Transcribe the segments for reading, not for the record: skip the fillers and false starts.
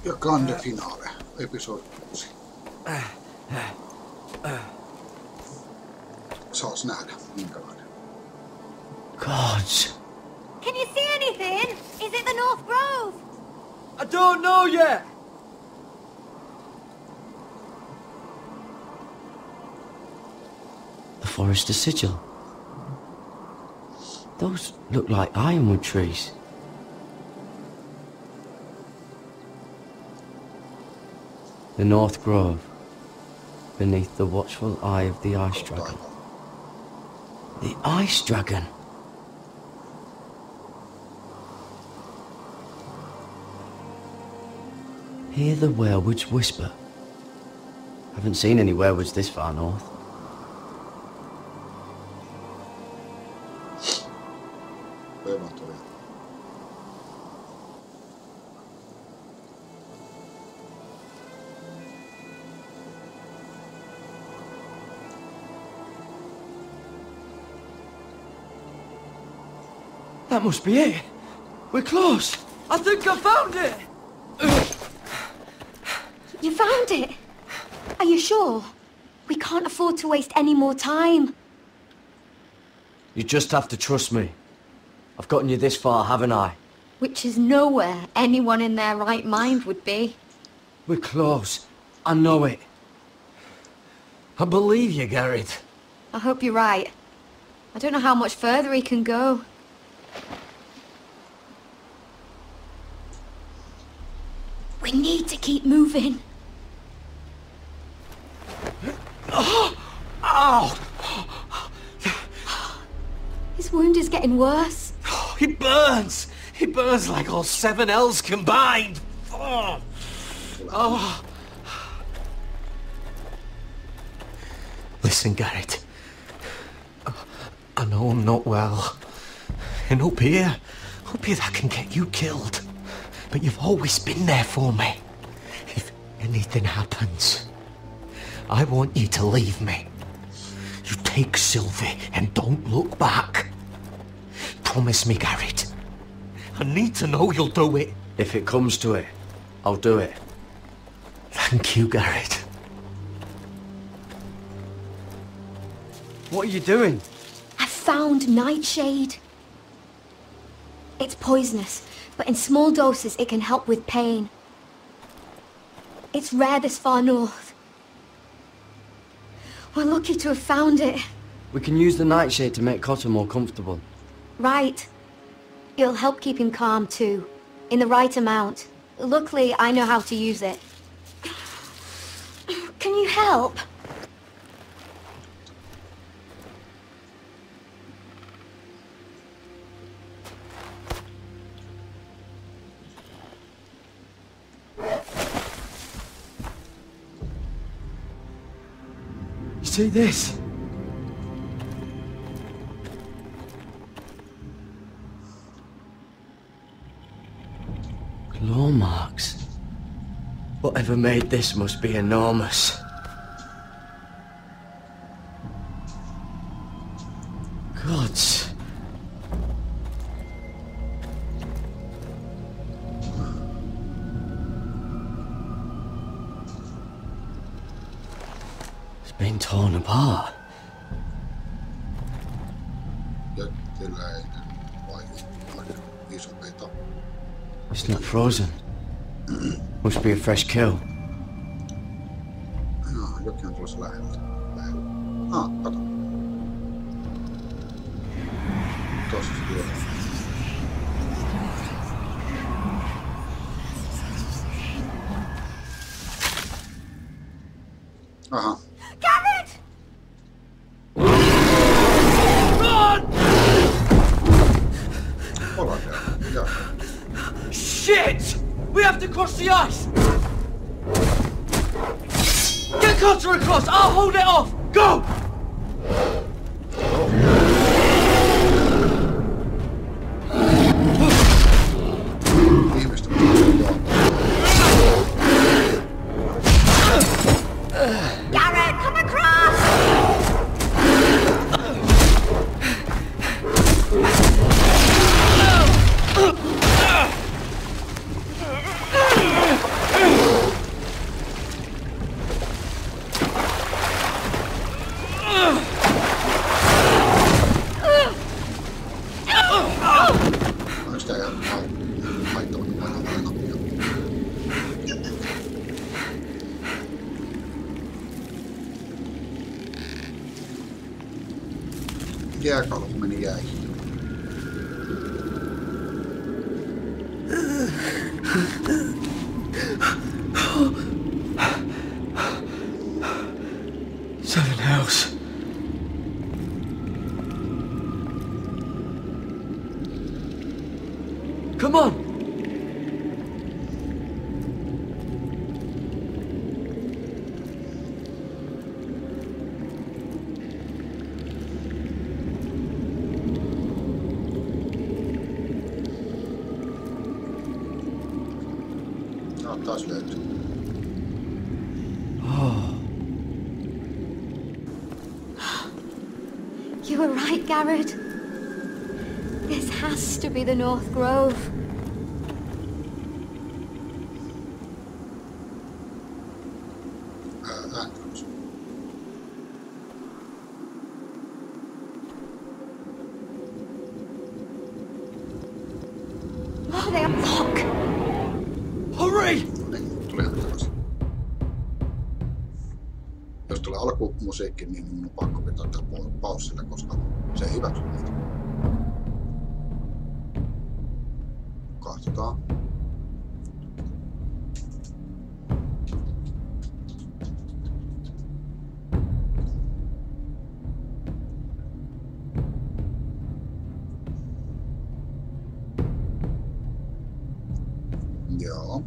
Ja grande finale, episode 6. Saas nähdä, minkälainen. Gods. Can you see anything? Is it the North Grove? I don't know yet. The Forester sigil. Those look like ironwood trees. The North Grove, beneath the watchful eye of the Ice Dragon. The Ice Dragon? Hear the werewoods whisper. Haven't seen any werewoods this far north. That must be it. We're close. I think I found it. You found it? Are you sure? We can't afford to waste any more time. You just have to trust me. I've gotten you this far, haven't I? Which is nowhere anyone in their right mind would be. We're close. I know it. I believe you, Garrett. I hope you're right. I don't know how much further he can go. We need to keep moving. Oh! Ow! His wound is getting worse. He burns! He burns like all 7 L's combined! Oh! Oh! Listen, Garrett. I know I'm not well. And up here that can get you killed. But you've always been there for me. If anything happens, I want you to leave me. You take Sylvie and don't look back. Promise me, Garrett. I need to know you'll do it. If it comes to it, I'll do it. Thank you, Garrett. What are you doing? I found nightshade. It's poisonous, but in small doses it can help with pain. It's rare this far north. We're lucky to have found it. We can use the nightshade to make Cotter more comfortable. Right. It'll help keep him calm too, in the right amount. Luckily, I know how to use it. Can you help? See this? Claw marks. Whatever made this must be enormous. Gods. Been torn apart. It's not frozen. Must be a fresh kill. Jokin on tulossa lähellä. Kato. Tossa se tulee. Aha. Garrett! Run! Yeah. Shit! We have to cross the ice! Get Cotter across! I'll hold it off! Go! Garrett, come across! Jääkalu meni jäihin. Seven hells. Come on! No, taas löytyy. You were right, Garrett. This has to be the North Grove. Ääntämys. Oh, they look! Hurry! No niin, tuli ihan takaisin. Jos tulee alkumusiikki, niin minun on pakko pitää paussille, koska se ei hyväksy niitä. Katsotaan. Joo.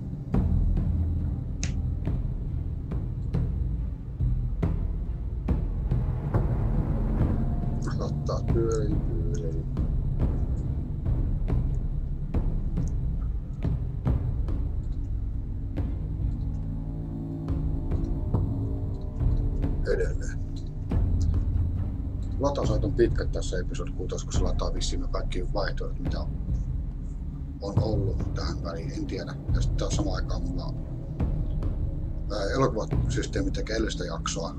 Ottaa pyöri. Edelleen. Latausajat on pitkät tässä episode 6, koska se lataa vissiin ne kaikki vaihtoehdot, mitä on ollut tähän väliin, en tiedä. Ja sitten taas samaan aikaan mulla on elokuvasysteemi tekee edellistä jaksoa.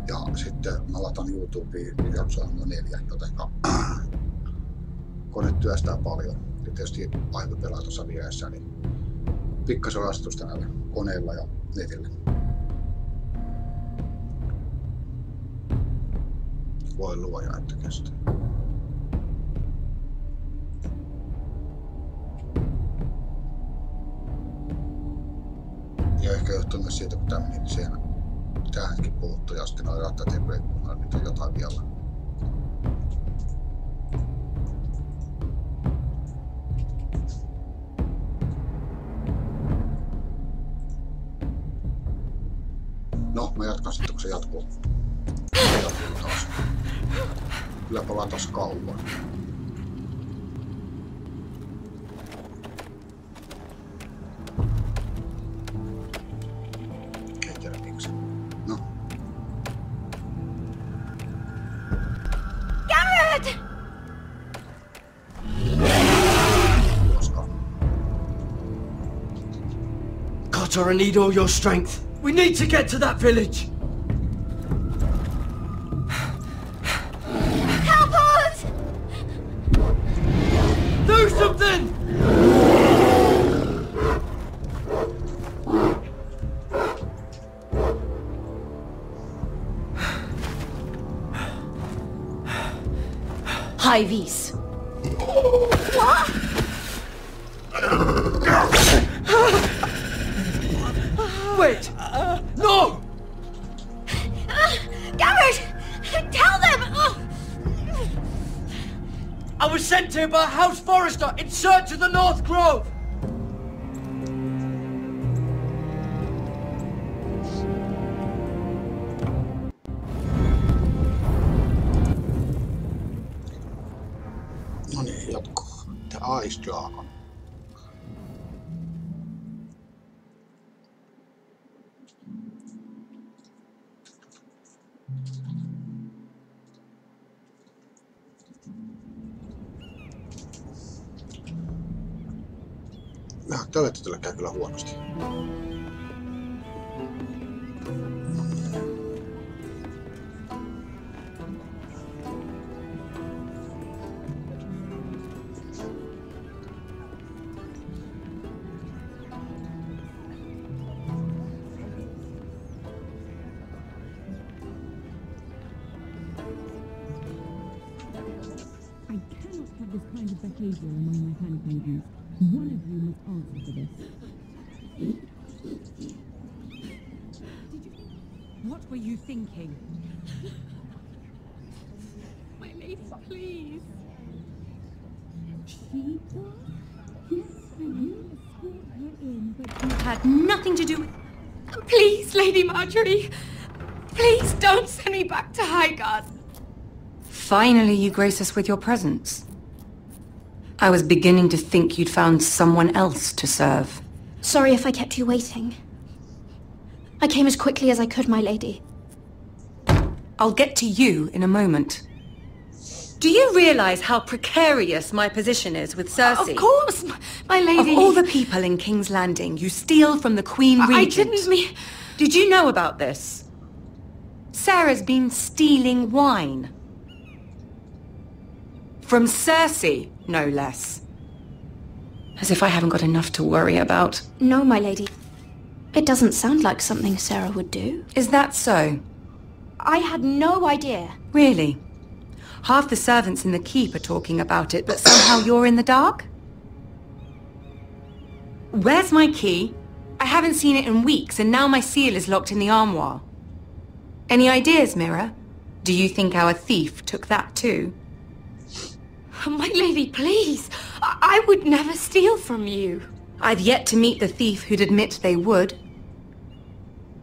Ja sitten mä latan YouTubeen jaksoa noin 4, jotenka kone työstää paljon. Ja tietysti aivo pelaa tuossa vieressä, niin pikkasen rastusta näillä koneilla ja netillä. Voi luoja, että kestää. Ja ehkä johtuu myös siitä, kun tämä meni siellä. Tähänkin puuttuu ja sitten noin rattaat ei breikkuunut, niin on jotain vielä. No, mä jatkan sitten, kun se jatkuu. Taas. Kyllä palaa taas kauan. Ei tiedä miksi. No. Garrett! Koska. Carter, I need all your strength. We need to get to that village. Help us! Do something! Hivies. What? Wait! No! Garrett! Tell them! I was sent here by a house forester in search of the North Grove. No niin, jatkuu. The Ice Dragon. Tällä tytöllä käy kyllä huonosti. kind of behavior among my handmaidens. One of you must answer for this. What were you thinking? My lady, please. She was? Yes, and you escort her in, but you had nothing to do with... Please, Lady Marjorie. Please don't send me back to Highgarden. Finally, you grace us with your presence. I was beginning to think you'd found someone else to serve. Sorry if I kept you waiting. I came as quickly as I could, my lady. I'll get to you in a moment. Do you realize how precarious my position is with Cersei? Of course, my lady. Of all the people in King's Landing, you steal from the Queen Regent. I didn't mean... Did you know about this? Sarah's been stealing wine. From Cersei, no less. As if I haven't got enough to worry about. No, my lady. It doesn't sound like something Sarah would do. Is that so? I had no idea. Really? Half the servants in the keep are talking about it, but somehow you're in the dark? Where's my key? I haven't seen it in weeks, and now my seal is locked in the armoire. Any ideas, Mira? Do you think our thief took that too? My lady, please. I would never steal from you. I've yet to meet the thief who'd admit they would.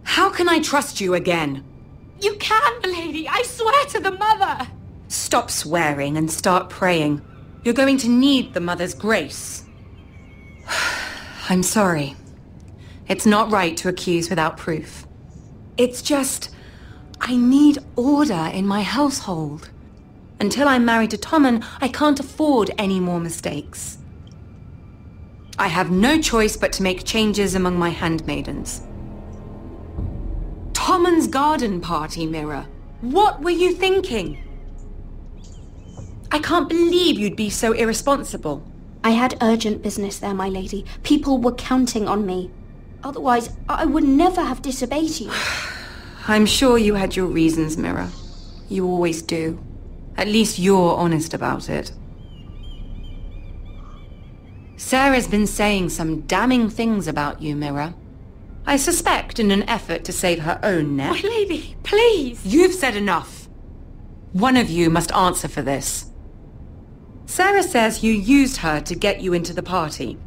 How can I trust you again? You can, my lady. I swear to the mother. Stop swearing and start praying. You're going to need the mother's grace. I'm sorry. It's not right to accuse without proof. It's just... I need order in my household. Until I'm married to Tommen, I can't afford any more mistakes. I have no choice but to make changes among my handmaidens. Tommen's garden party, Mira. What were you thinking? I can't believe you'd be so irresponsible. I had urgent business there, my lady. People were counting on me. Otherwise, I would never have disobeyed you. I'm sure you had your reasons, Mira. You always do. At least you're honest about it. Sarah's been saying some damning things about you, Mira. I suspect in an effort to save her own neck. My lady, please. You've said enough. One of you must answer for this. Sarah says you used her to get you into the party.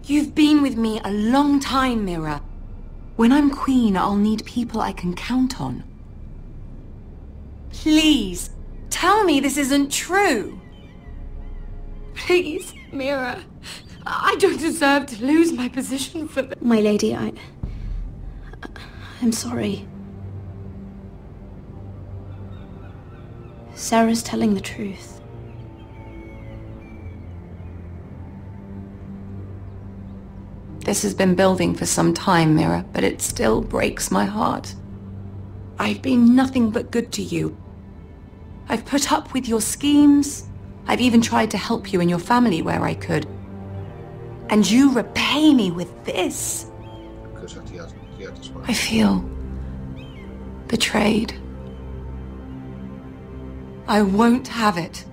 You've been with me a long time, Mira. When I'm queen, I'll need people I can count on. Please, tell me this isn't true. Please, Mira. I don't deserve to lose my position for this. My lady, I'm sorry. Sarah's telling the truth. This has been building for some time, Mira, but it still breaks my heart. I've been nothing but good to you. I've put up with your schemes. I've even tried to help you and your family where I could. And you repay me with this. I feel betrayed. I won't have it.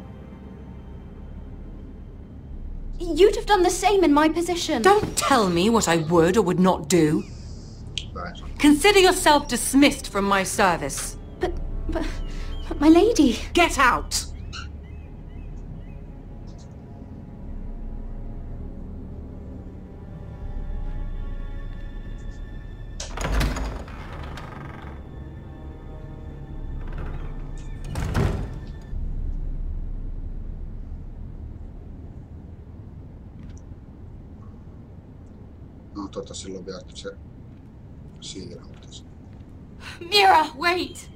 You'd have done the same in my position. Don't tell me what I would or would not do. Right. Consider yourself dismissed from my service. But my lady... Get out! No, silloin vielä se siirautis. Mira, wait!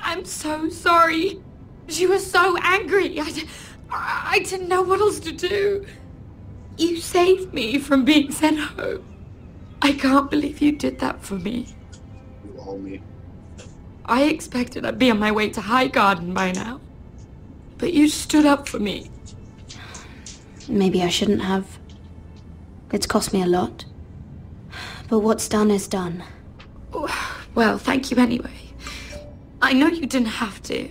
I'm so sorry. She was so angry. I didn't know what else to do. You saved me from being sent home. I can't believe you did that for me. You owe me. I expected I'd be on my way to Highgarden by now. But you stood up for me. Maybe I shouldn't have. It's cost me a lot. But what's done is done. Well, thank you anyway. I know you didn't have to.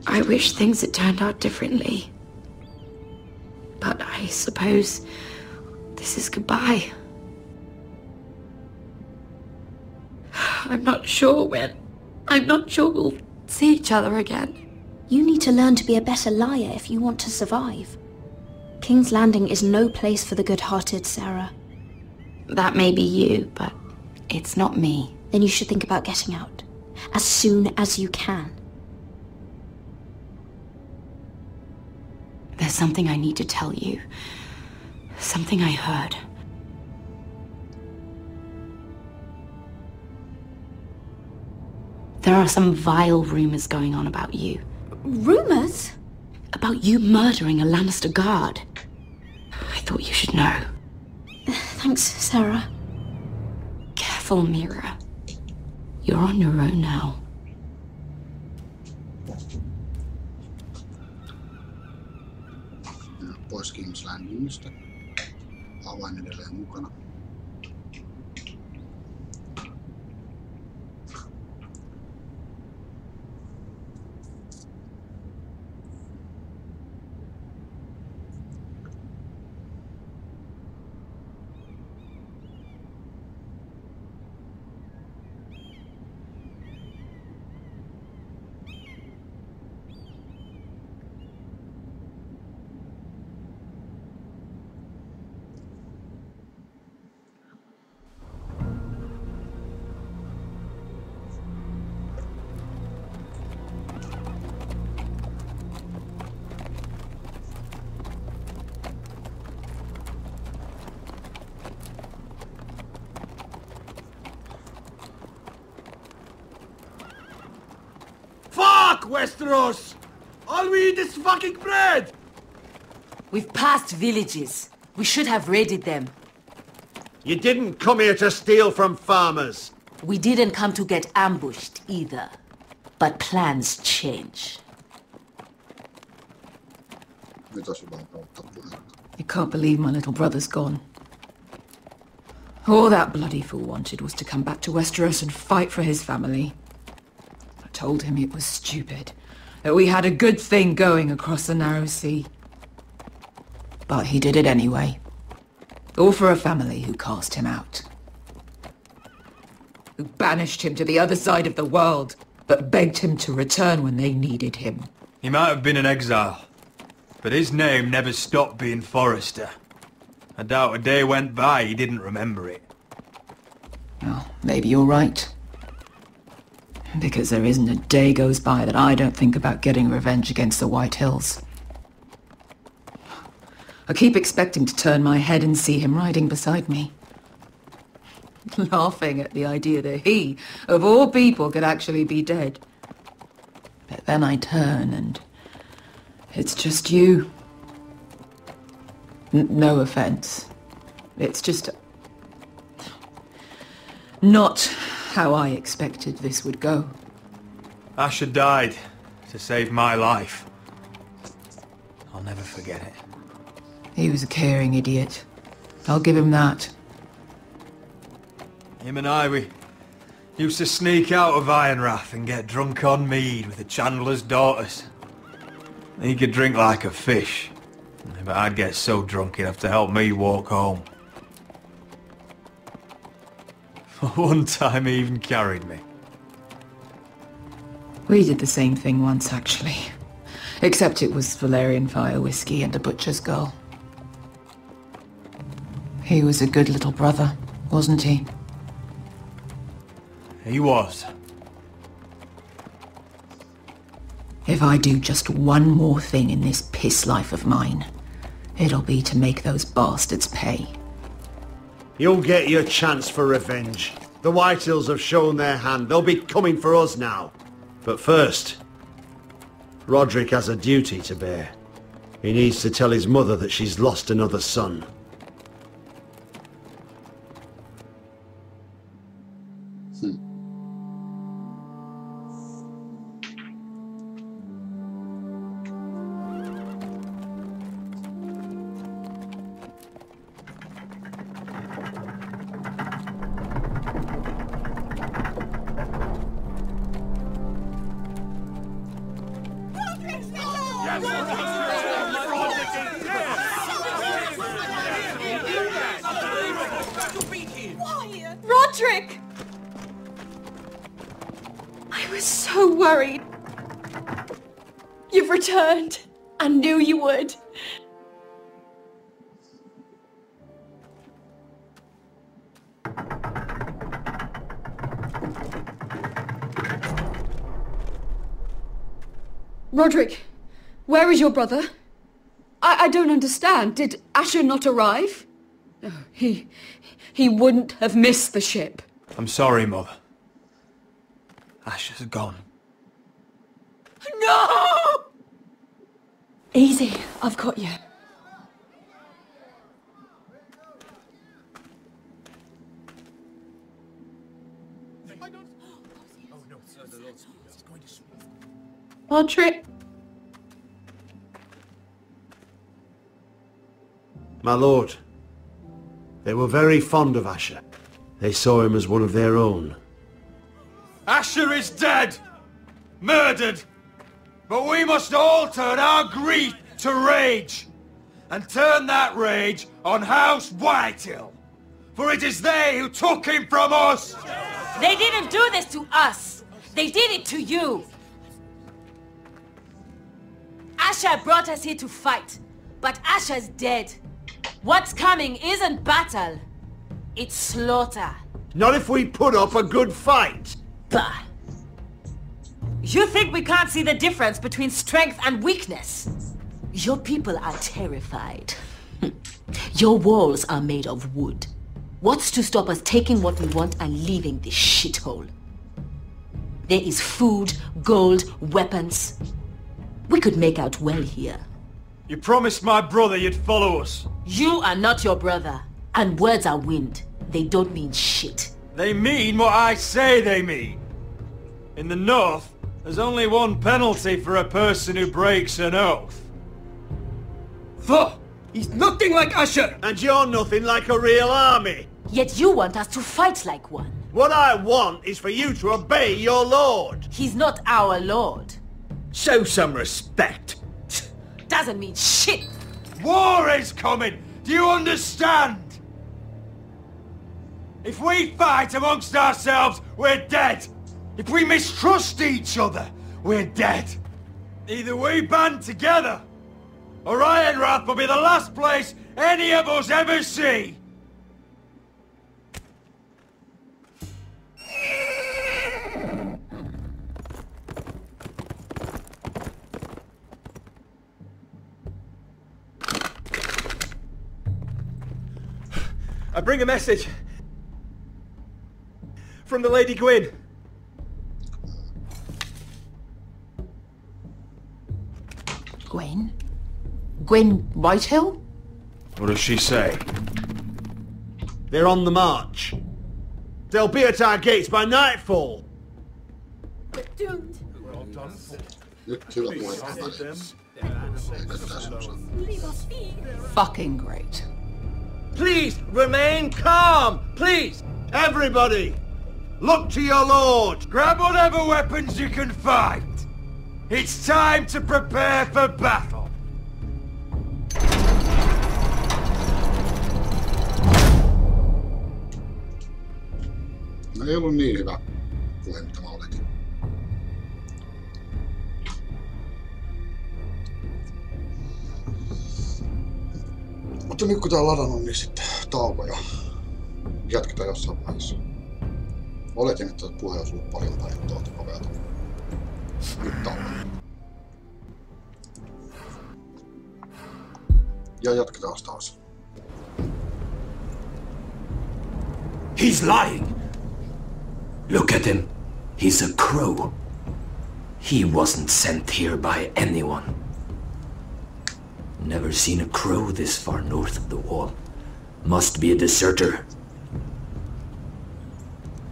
I wish things had turned out differently. But I suppose this is goodbye. I'm not sure when. I'm not sure we'll see each other again. You need to learn to be a better liar if you want to survive. King's Landing is no place for the good-hearted, Sarah. That may be you, but it's not me. Then you should think about getting out. As soon as you can. There's something I need to tell you. Something I heard. There are some vile rumors going on about you. Rumors? About you murdering a Lannister guard. I thought you should know. Thanks, Sarah. Careful, Mira. You're on your own now. Pois King's Landingista. Avain edelleen mukana. Westeros! All we eat is fucking bread! We've passed villages. We should have raided them. You didn't come here to steal from farmers. We didn't come to get ambushed either. But plans change. I can't believe my little brother's gone. All that bloody fool wanted was to come back to Westeros and fight for his family. I told him it was stupid, that we had a good thing going across the narrow sea. But he did it anyway. All for a family who cast him out. Who banished him to the other side of the world, but begged him to return when they needed him. He might have been an exile, but his name never stopped being Forrester. I doubt a day went by he didn't remember it. Well, maybe you're right. Because there isn't a day goes by that I don't think about getting revenge against the White Hills. I keep expecting to turn my head and see him riding beside me. Laughing at the idea that he, of all people, could actually be dead. But then I turn and it's just you. No offense. It's just not how I expected this would go. Asher died to save my life. I'll never forget it. He was a caring idiot. I'll give him that. Him and I, we used to sneak out of Ironrath and get drunk on mead with the Chandler's daughters. He could drink like a fish, but I'd get so drunk he'd have to help me walk home. One time he even carried me. We did the same thing once, actually. Except it was Valerian fire whiskey and a butcher's girl. He was a good little brother, wasn't he? He was. If I do just one more thing in this piss life of mine, it'll be to make those bastards pay. You'll get your chance for revenge. The Whitehills have shown their hand. They'll be coming for us now. But first, Roderick has a duty to bear. He needs to tell his mother that she's lost another son. Roderick! I was so worried. You've returned. I knew you would. Roderick, where is your brother? I don't understand. Did Asher not arrive? Oh, he wouldn't have missed the ship. I'm sorry, Mother. Asher's gone. No! Easy, I've got you. Roderick. My lord, they were very fond of Asher. They saw him as one of their own. Asher is dead! Murdered! But we must all turn our grief to rage! And turn that rage on House Whitehill! For it is they who took him from us! They didn't do this to us! They did it to you! Asher brought us here to fight, but Asher's dead. What's coming isn't battle, it's slaughter. Not if we put up a good fight! Bah! You think we can't see the difference between strength and weakness? Your people are terrified. Your walls are made of wood. What's to stop us taking what we want and leaving this shithole? There is food, gold, weapons. We could make out well here. You promised my brother you'd follow us. You are not your brother. And words are wind. They don't mean shit. They mean what I say they mean. In the North, there's only one penalty for a person who breaks an oath. He's nothing like Asher! And you're nothing like a real army! Yet you want us to fight like one. What I want is for you to obey your lord! He's not our lord. Show some respect! Doesn't mean shit! War is coming! Do you understand? If we fight amongst ourselves, we're dead! If we mistrust each other, we're dead! Either we band together, or Ironrath will be the last place any of us ever see! I bring a message from the Lady Gwyn. Gwyn? Gwyn Whitehill? What does she say? They're on the march. They'll be at our gates by nightfall. We're doomed. Nyt sillä puolella. Fucking great. Please, remain calm! Please! Everybody! Look to your lord! Grab whatever weapons you can find! It's time to prepare for battle! No ei ollut niin hyvä puhe, mitä mä oletin. Mutta nyt kun tää on ladannut, niin sitten tauko ja jatketaan jossain vaiheessa. Oletin, että puhe olisi ollut paljon tuolta nopealta. Nyt tauko. Ja jatketaan taas. He's lying! Look at him. He's a crow. He wasn't sent here by anyone. Never seen a crow this far north of the wall. Must be a deserter.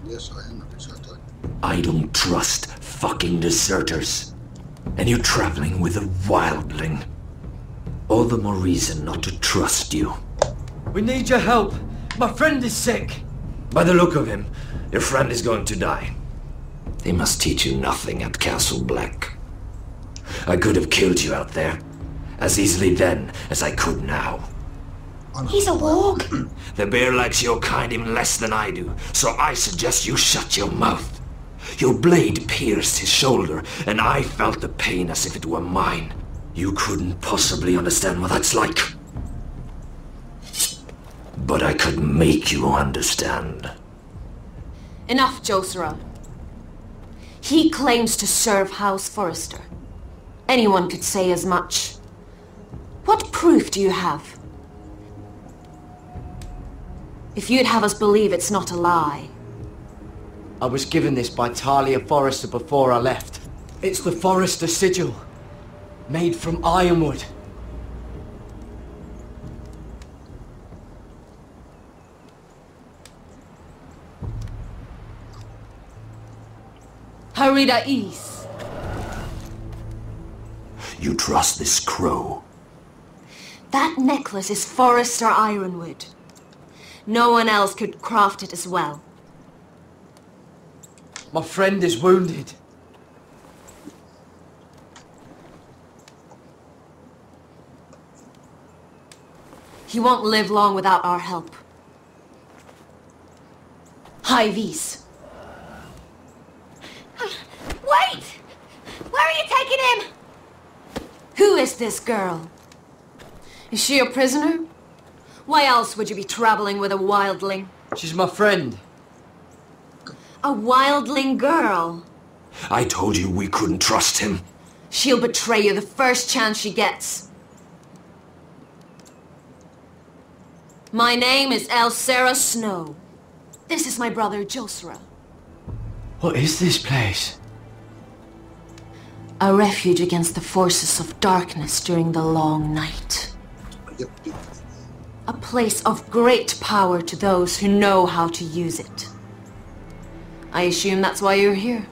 Yes, I am a deserter. I don't trust fucking deserters. And you're traveling with a wildling. All the more reason not to trust you. We need your help. My friend is sick. By the look of him, your friend is going to die. They must teach you nothing at Castle Black. I could have killed you out there. As easily then as I could now. He's a warg. The bear likes your kind even less than I do, so I suggest you shut your mouth. Your blade pierced his shoulder, and I felt the pain as if it were mine. You couldn't possibly understand what that's like. But I could make you understand. Enough, Josera. He claims to serve House Forrester. Anyone could say as much. What proof do you have? If you'd have us believe it's not a lie. I was given this by Talia Forrester before I left. It's the Forrester sigil, made from ironwood. Harida East. You trust this crow? That necklace is Forrester ironwood. No one else could craft it as well. My friend is wounded. He won't live long without our help. High Vis. Wait! Where are you taking him? Who is this girl? Is she a prisoner? Why else would you be traveling with a wildling? She's my friend. A wildling girl? I told you we couldn't trust him. She'll betray you the first chance she gets. My name is Elsera Snow. This is my brother Josera. What is this place? A refuge against the forces of darkness during the long night. A place of great power to those who know how to use it. I assume that's why you're here.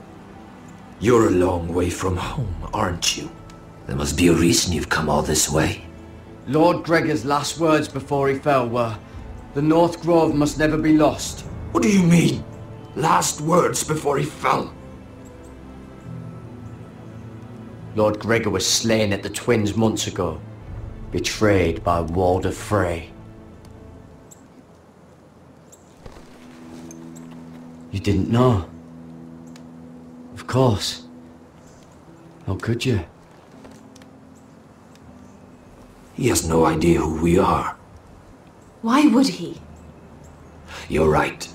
You're a long way from home, aren't you? There must be a reason you've come all this way. Lord Gregor's last words before he fell were, "The North Grove must never be lost." What do you mean? Last words before he fell? Lord Gregor was slain at the Twins months ago, betrayed by Walder Frey. You didn't know? Of course. How could you? He has no idea who we are. Why would he? You're right.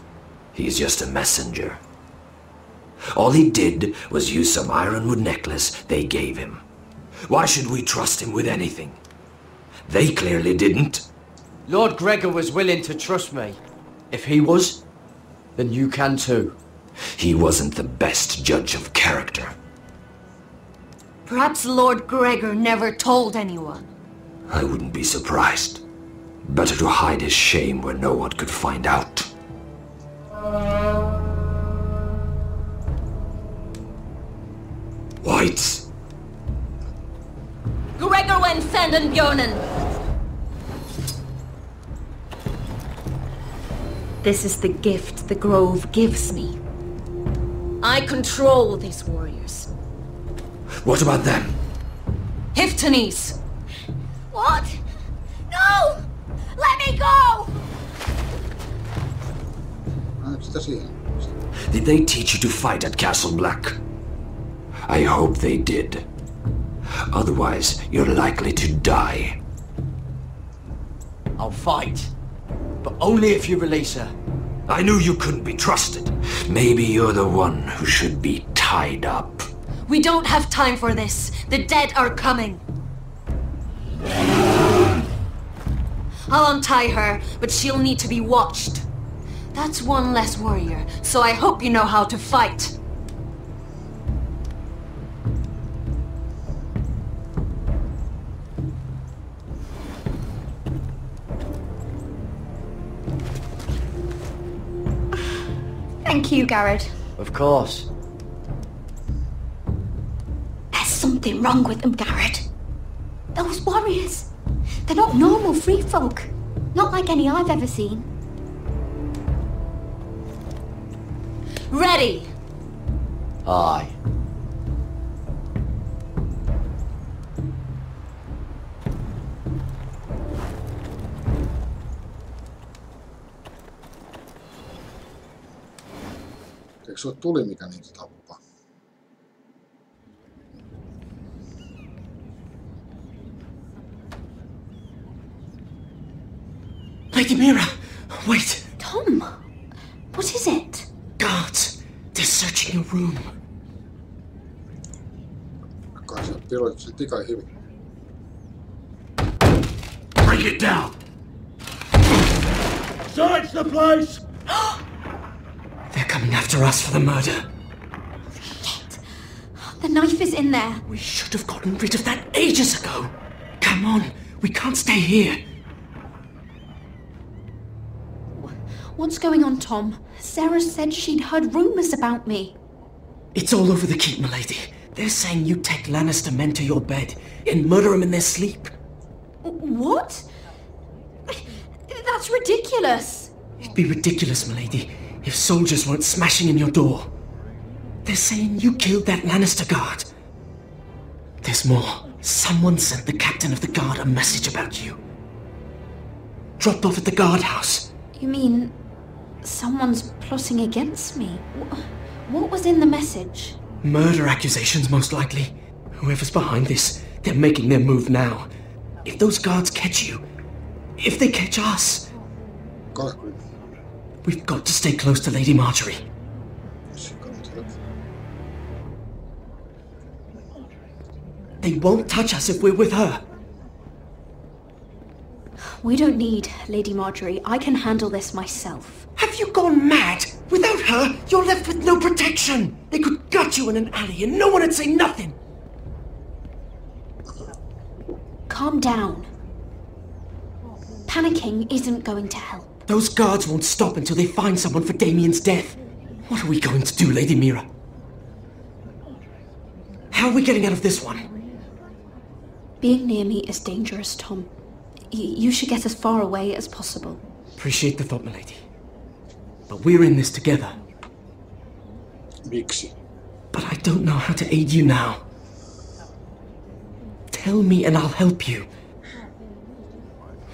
He's just a messenger. All he did was use some ironwood necklace they gave him. Why should we trust him with anything? They clearly didn't. Lord Gregor was willing to trust me. If he was, then you can too. He wasn't the best judge of character. Perhaps Lord Gregor never told anyone. I wouldn't be surprised. Better to hide his shame where no one could find out. Whites! Gregor wen senden Björnen! This is the gift the Grove gives me. I control these warriors. What about them? Hiftanes! What? No! Let me go! Did they teach you to fight at Castle Black? I hope they did. Otherwise, you're likely to die. I'll fight. But only if you release her. I knew you couldn't be trusted. Maybe you're the one who should be tied up. We don't have time for this. The dead are coming. I'll untie her, but she'll need to be watched. That's one less warrior, so I hope you know how to fight. Thank you, Garrett. Of course. There's something wrong with them, Garrett. Those warriors. They're not normal free folk. Not like any I've ever seen. Ready! Aye. Eikö se ole tuli, mikä niitä tappaa? Lady Mira, wait. Tom, what is it? Guards, they're searching your room. Kai se pilotit se tikai hyvin. Break it down! Search the place! They're coming after us for the murder. Shit. The knife is in there. We should have gotten rid of that ages ago. Come on, we can't stay here. What's going on, Tom? Sarah said she'd heard rumors about me. It's all over the keep, milady. They're saying you take Lannister men to your bed and murder them in their sleep. What? That's ridiculous. It'd be ridiculous, milady, if soldiers weren't smashing in your door. They're saying you killed that Lannister guard. There's more. Someone sent the captain of the guard a message about you. Dropped off at the guardhouse. You mean someone's plotting against me? What was in the message? Murder accusations, most likely. Whoever's behind this, they're making their move now. If those guards catch you, if they catch us, we've got to stay close to Lady Marjorie. They won't touch us if we're with her. We don't need Lady Marjorie. I can handle this myself. Have you gone mad? Without her, you're left with no protection. They could gut you in an alley and no one would say nothing. Calm down. Panicking isn't going to help. Those guards won't stop until they find someone for Damien's death. What are we going to do, Lady Mira? How are we getting out of this one? Being near me is dangerous, Tom. You should get as far away as possible. Appreciate the thought, milady. But we're in this together. Miksi? But I don't know how to aid you now. Tell me and I'll help you.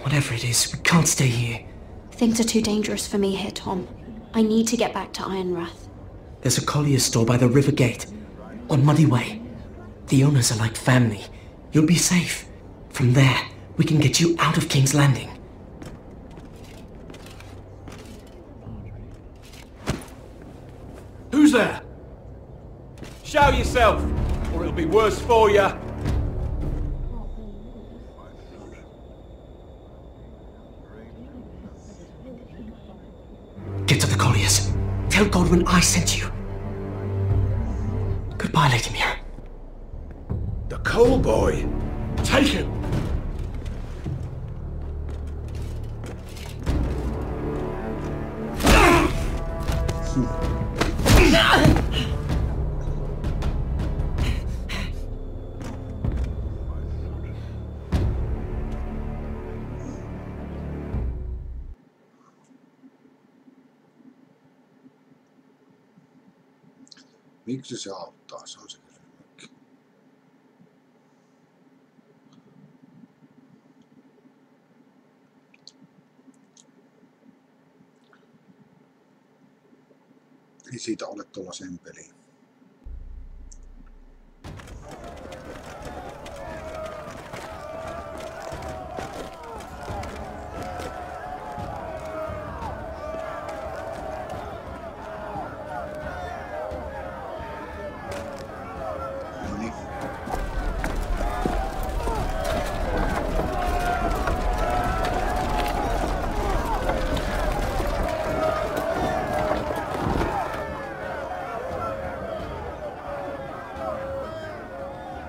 Whatever it is, we can't stay here. Things are too dangerous for me here, Tom. I need to get back to Ironrath. There's a collier's store by the river gate, on Muddy Way. The owners are like family. You'll be safe. From there, we can get you out of King's Landing. Who's there? Show yourself, or it'll be worse for you. Get to the colliers. Tell Godwin I sent you. Goodbye, Lady Mira. The coal boy. Take him. Miksi se auttaa? Se on se kysymys. Ei siitä ole tuollaiseen peliin.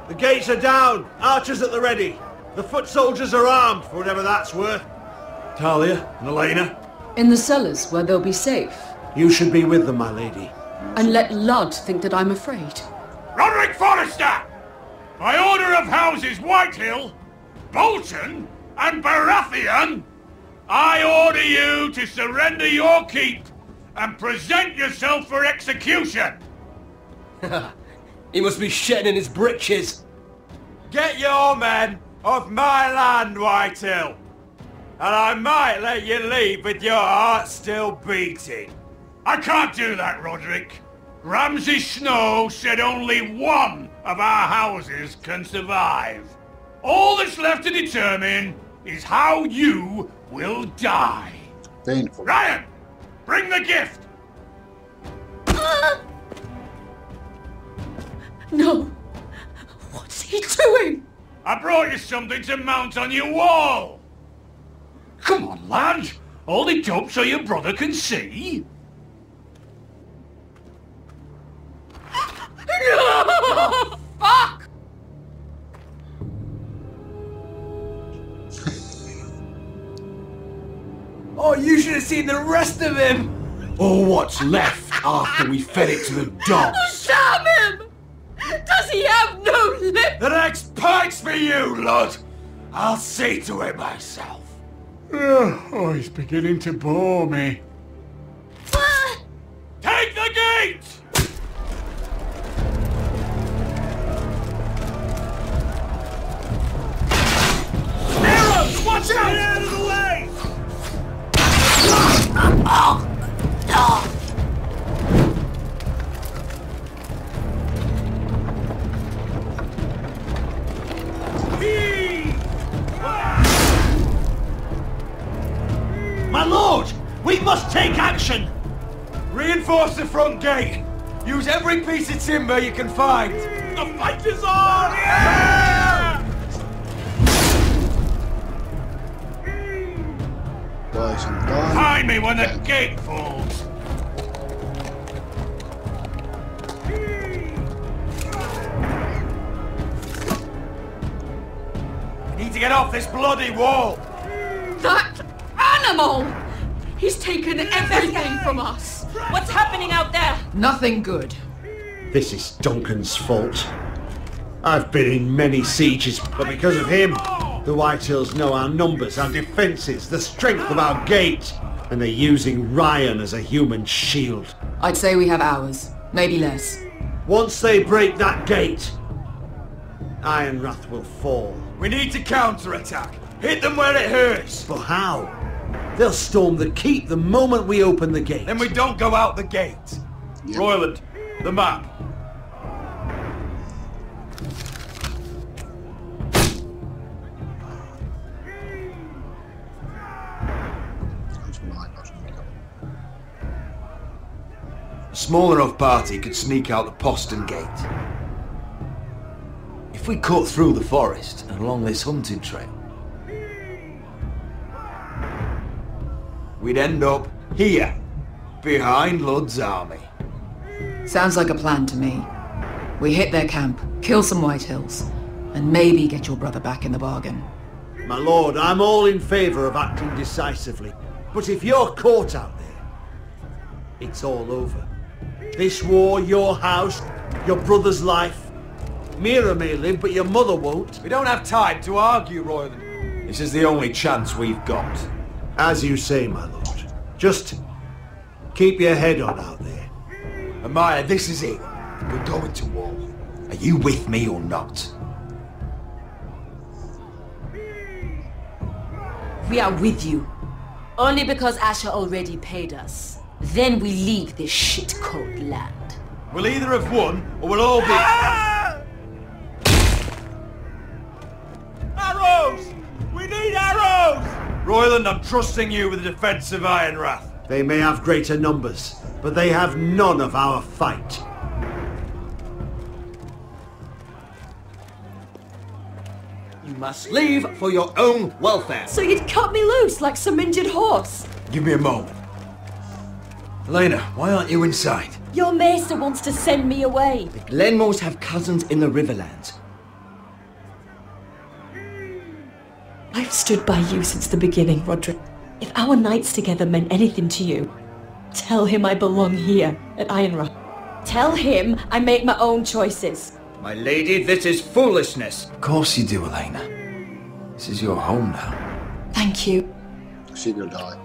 The gates are down. Archers at the ready. The foot soldiers are armed, for whatever that's worth. Talia and Elena? In the cellars, where they'll be safe. You should be with them, my lady. And let Ludd think that I'm afraid. Roderick Forrester! By order of Houses Whitehill, Bolton, and Baratheon, I order you to surrender your keep and present yourself for execution! He must be shedding in his britches. Get your men off my land, Whitehill! And I might let you leave with your heart still beating. I can't do that, Roderick. Ramsay Snow said only one of our houses can survive. All that's left to determine is how you will die. Painful. Ryan, bring the gift! No. What's he doing? I brought you something to mount on your wall. Come on, lad. Hold it up so your brother can see. No! Fuck! Oh, you should have seen the rest of him! Or what's left after we fed it to the dogs. Damn him! Does he have no lip? The next pike's for you, lad! I'll see to it myself. Oh, he's beginning to bore me. Take the gate! Arrows! Watch out! Get out of the way! My lord! We must take action! Reinforce the front gate! Use every piece of timber you can find! The fight is on! Guys, I'm done. Find me when the gate falls! We need to get off this bloody wall! That animal! He's taken everything from us. What's happening out there? Nothing good. This is Duncan's fault. I've been in many sieges, but because of him, the Whitehills know our numbers, our defences, the strength of our gate, and they're using Ryan as a human shield. I'd say we have hours, maybe less. Once they break that gate, Ironrath will fall. We need to counterattack. Hit them where it hurts. But how? They'll storm the keep the moment we open the gate. Then we don't go out the gate. Yep. Royland, the map. A small enough party could sneak out the postern gate. If we cut through the forest and along this hunting trail, we'd end up here, behind Ludd's army. Sounds like a plan to me. We hit their camp, kill some Whitehills, and maybe get your brother back in the bargain. My lord, I'm all in favour of acting decisively. But if you're caught out there, it's all over. This war, your house, your brother's life. Mira may live, but your mother won't. We don't have time to argue, Royland. This is the only chance we've got. As you say, my lord. Just keep your head on out there. Amaya, this is it. We're going to war. Are you with me or not? We are with you. Only because Asher already paid us. Then we leave this shit-cold land. We'll either have won, or we'll all be... Arrows! We need arrows! Royland, I'm trusting you with the defense of Ironrath. They may have greater numbers, but they have none of our fight. You must leave for your own welfare. So you'd cut me loose like some injured horse? Give me a moment. Elena, why aren't you inside? Your maester wants to send me away. The Glenmores have cousins in the Riverlands. I've stood by you since the beginning, Roderick. If our nights together meant anything to you, tell him I belong here at Ironrath. Tell him I make my own choices. My lady, this is foolishness. Of course you do, Elena. This is your home now. Thank you. She will die.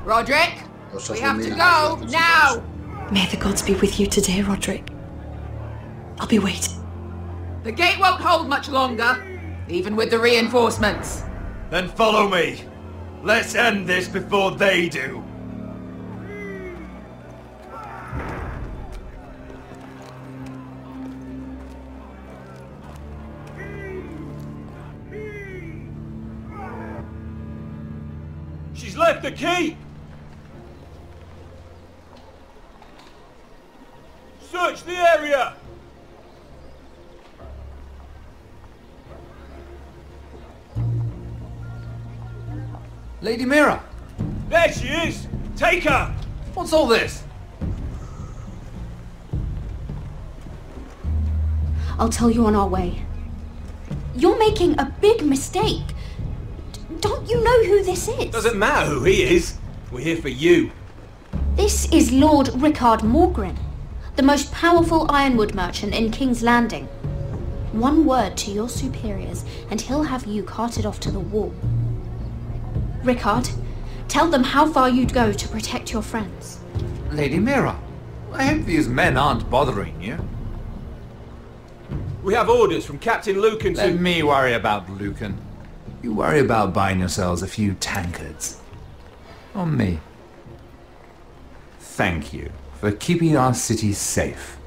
Roderick, we have to go now. May the gods be with you today, Roderick. I'll be waiting. The gate won't hold much longer, even with the reinforcements. Then follow me. Let's end this before they do. She's left the key! Search the area! Lady Mira! There she is! Take her! What's all this? I'll tell you on our way. You're making a big mistake. Don't you know who this is? Doesn't matter who he is. We're here for you. This is Lord Rickard Morgren, the most powerful ironwood merchant in King's Landing. One word to your superiors and he'll have you carted off to the wall. Rickard, tell them how far you'd go to protect your friends. Lady Mira, I hope these men aren't bothering you. We have orders from Captain Lucan to... Let me worry about Lucan. You worry about buying yourselves a few tankards. On me. Thank you for keeping our city safe.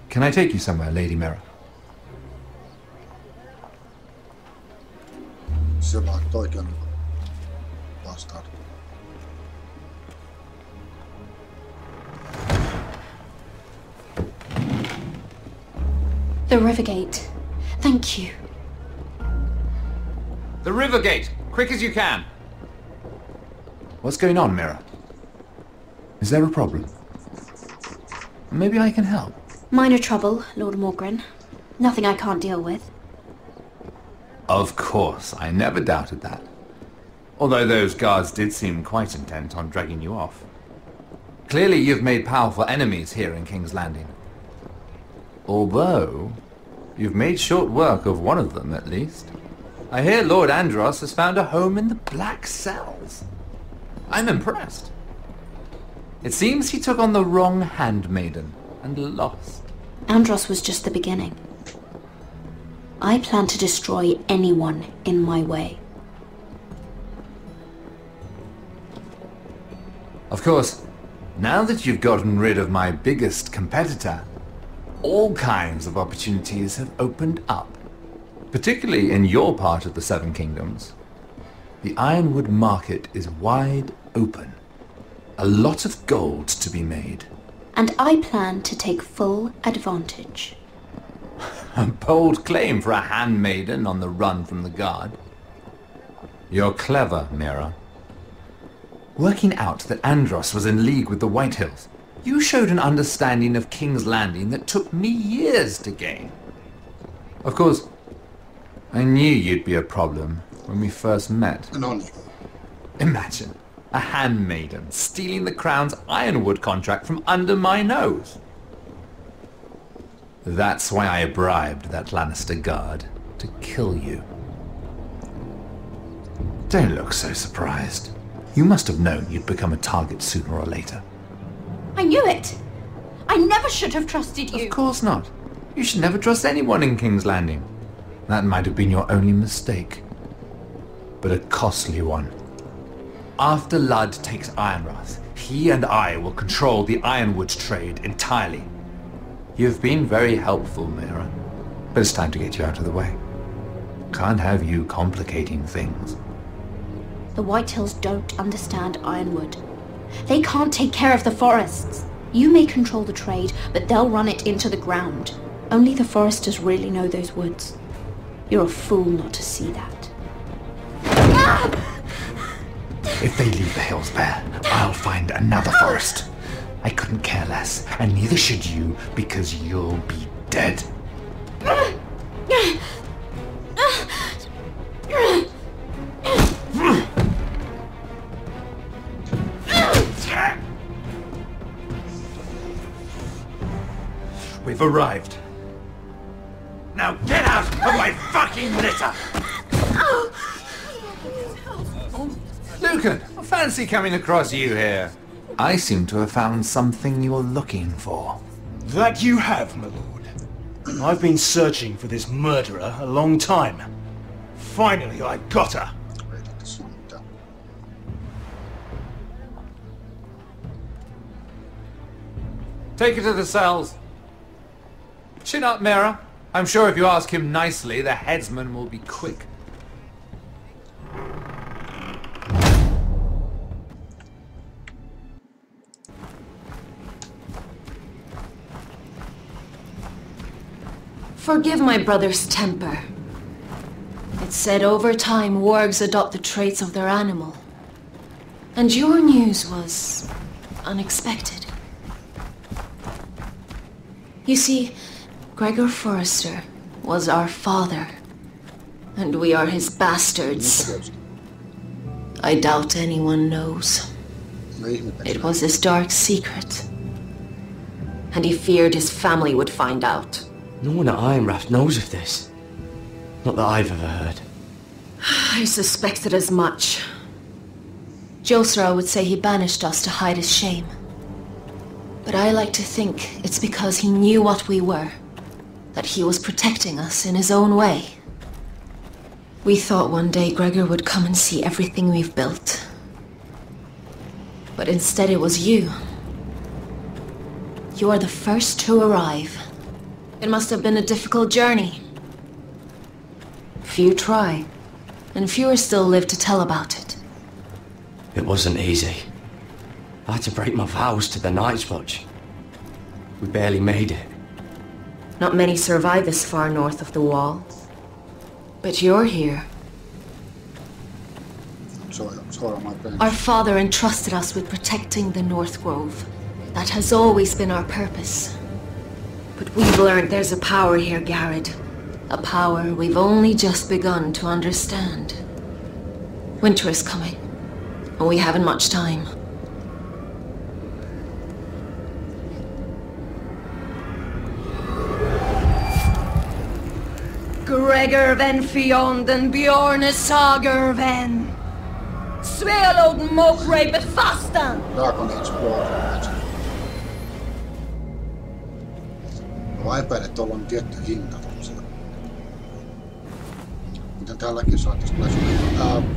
Can I take you somewhere, Lady Mira? Se vaihtoikin vastaan. The Rivergate. Thank you. The Rivergate! Quick as you can! What's going on, Mira? Is there a problem? Maybe I can help. Minor trouble, Lord Morgren. Nothing I can't deal with. Of course, I never doubted that. Although those guards did seem quite intent on dragging you off. Clearly you've made powerful enemies here in King's Landing. Although, you've made short work of one of them at least. I hear Lord Andros has found a home in the Black Cells. I'm impressed. It seems he took on the wrong handmaiden and lost. Andros was just the beginning. I plan to destroy anyone in my way. Of course, now that you've gotten rid of my biggest competitor, all kinds of opportunities have opened up. Particularly in your part of the Seven Kingdoms. The ironwood market is wide open. A lot of gold to be made. And I plan to take full advantage. A bold claim for a handmaiden on the run from the guard. You're clever, Mira. Working out that Andros was in league with the Whitehills, you showed an understanding of King's Landing that took me years to gain. Of course, I knew you'd be a problem when we first met. Imagine a handmaiden stealing the Crown's ironwood contract from under my nose. That's why I bribed that Lannister guard to kill you. Don't look so surprised. You must have known you'd become a target sooner or later. I knew it! I never should have trusted you! Of course not. You should never trust anyone in King's Landing. That might have been your only mistake. But a costly one. After Ludd takes Ironrath, he and I will control the ironwood trade entirely. You've been very helpful, Mira. But it's time to get you out of the way. Can't have you complicating things. The Whitehills don't understand ironwood. They can't take care of the forests. You may control the trade, but they'll run it into the ground. Only the foresters really know those woods. You're a fool not to see that. If they leave the hills bare, I'll find another forest. I couldn't care less, and neither should you, because you'll be dead. We've arrived. Now get out of my fucking litter! Lucan, I fancy coming across you here. I seem to have found something you're looking for. That you have, my lord. I've been searching for this murderer a long time. Finally, I got her. Take her to the cells. Chin up, Mira. I'm sure if you ask him nicely, the headsman will be quick. Forgive my brother's temper. It's said over time wargs adopt the traits of their animal. And your news was unexpected. You see, Gregor Forrester was our father, and we are his bastards. I doubt anyone knows. It was his dark secret, and he feared his family would find out. No one at Ironraft knows of this. Not that I've ever heard. I suspected as much. Josra would say he banished us to hide his shame. But I like to think it's because he knew what we were. That he was protecting us in his own way. We thought one day Gregor would come and see everything we've built. But instead it was you. You are the first to arrive. It must have been a difficult journey. Few try, and fewer still live to tell about it. It wasn't easy. I had to break my vows to the Night's Watch. We barely made it. Not many survive this far north of the Wall. But you're here. Our father entrusted us with protecting the North Grove. That has always been our purpose. But we've learned there's a power here, Garrett. A power we've only just begun to understand. Winter is coming, and we haven't much time. Gregor ven Fionden Bjorne Sagerven. Svealod Mokre befastan. Mä epäilen, että tuolla on tietty hinta tuollaisella. Miten täälläkin saattaisi päästä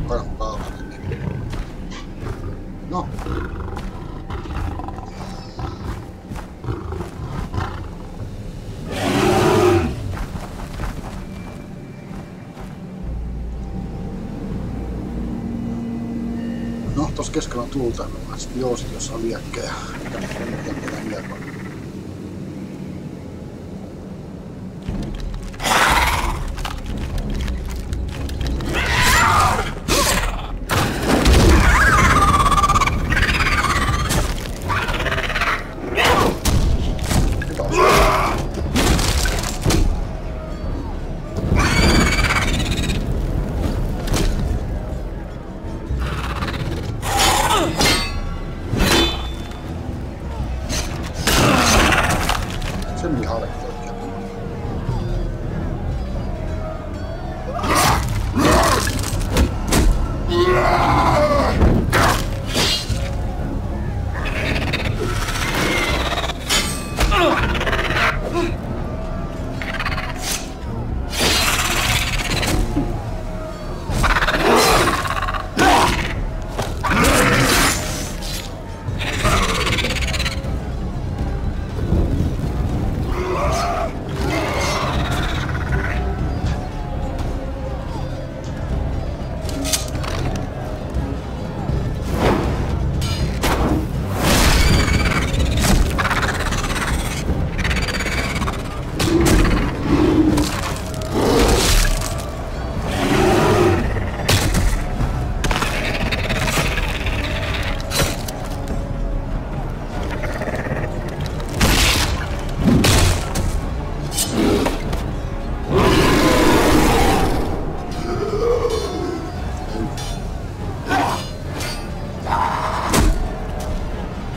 karhukaavalle, niin... No. No, tossa keskellä on tulta. SPOF:sta, jossa on liekkejä. Mitä liekkoa.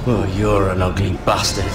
Oh, you're an ugly bastard.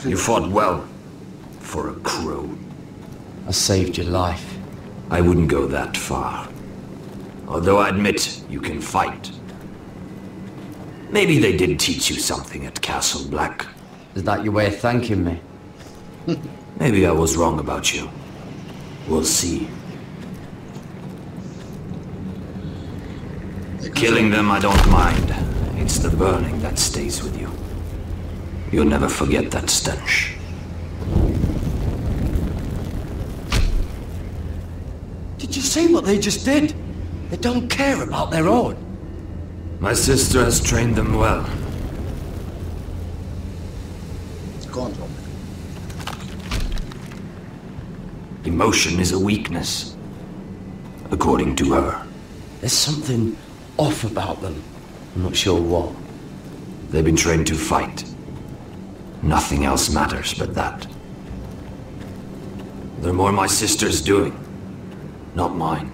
You fought well. For a crow. I saved your life. I wouldn't go that far. Although I admit you can fight. Maybe they did teach you something at Castle Black. Is that your way of thanking me? Maybe I was wrong about you. We'll see. Killing them I don't mind. It's the burning that stays with you. You'll never forget that stench. Did you see what they just did? They don't care about their own. My sister has trained them well. Control. Emotion is a weakness. According to her. There's something off about them. I'm not sure what. They've been trained to fight. Nothing else matters but that. They're more my sister's doing, not mine.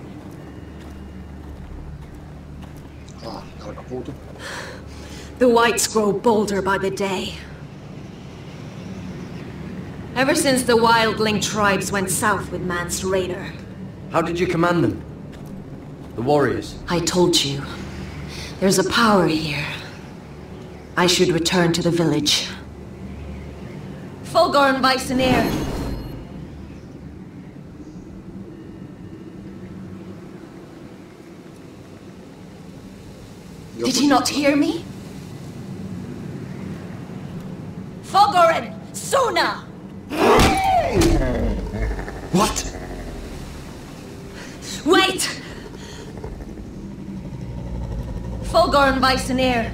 The whites grow bolder by the day. Ever since the wildling tribes went south with Mance Rayder. How did you command them? The warriors? I told you. There's a power here. I should return to the village. Fulgor and Bisoneer. Did you not hear me? Fulgorin! Suna! What? Wait! Fulgor and Bisoneer.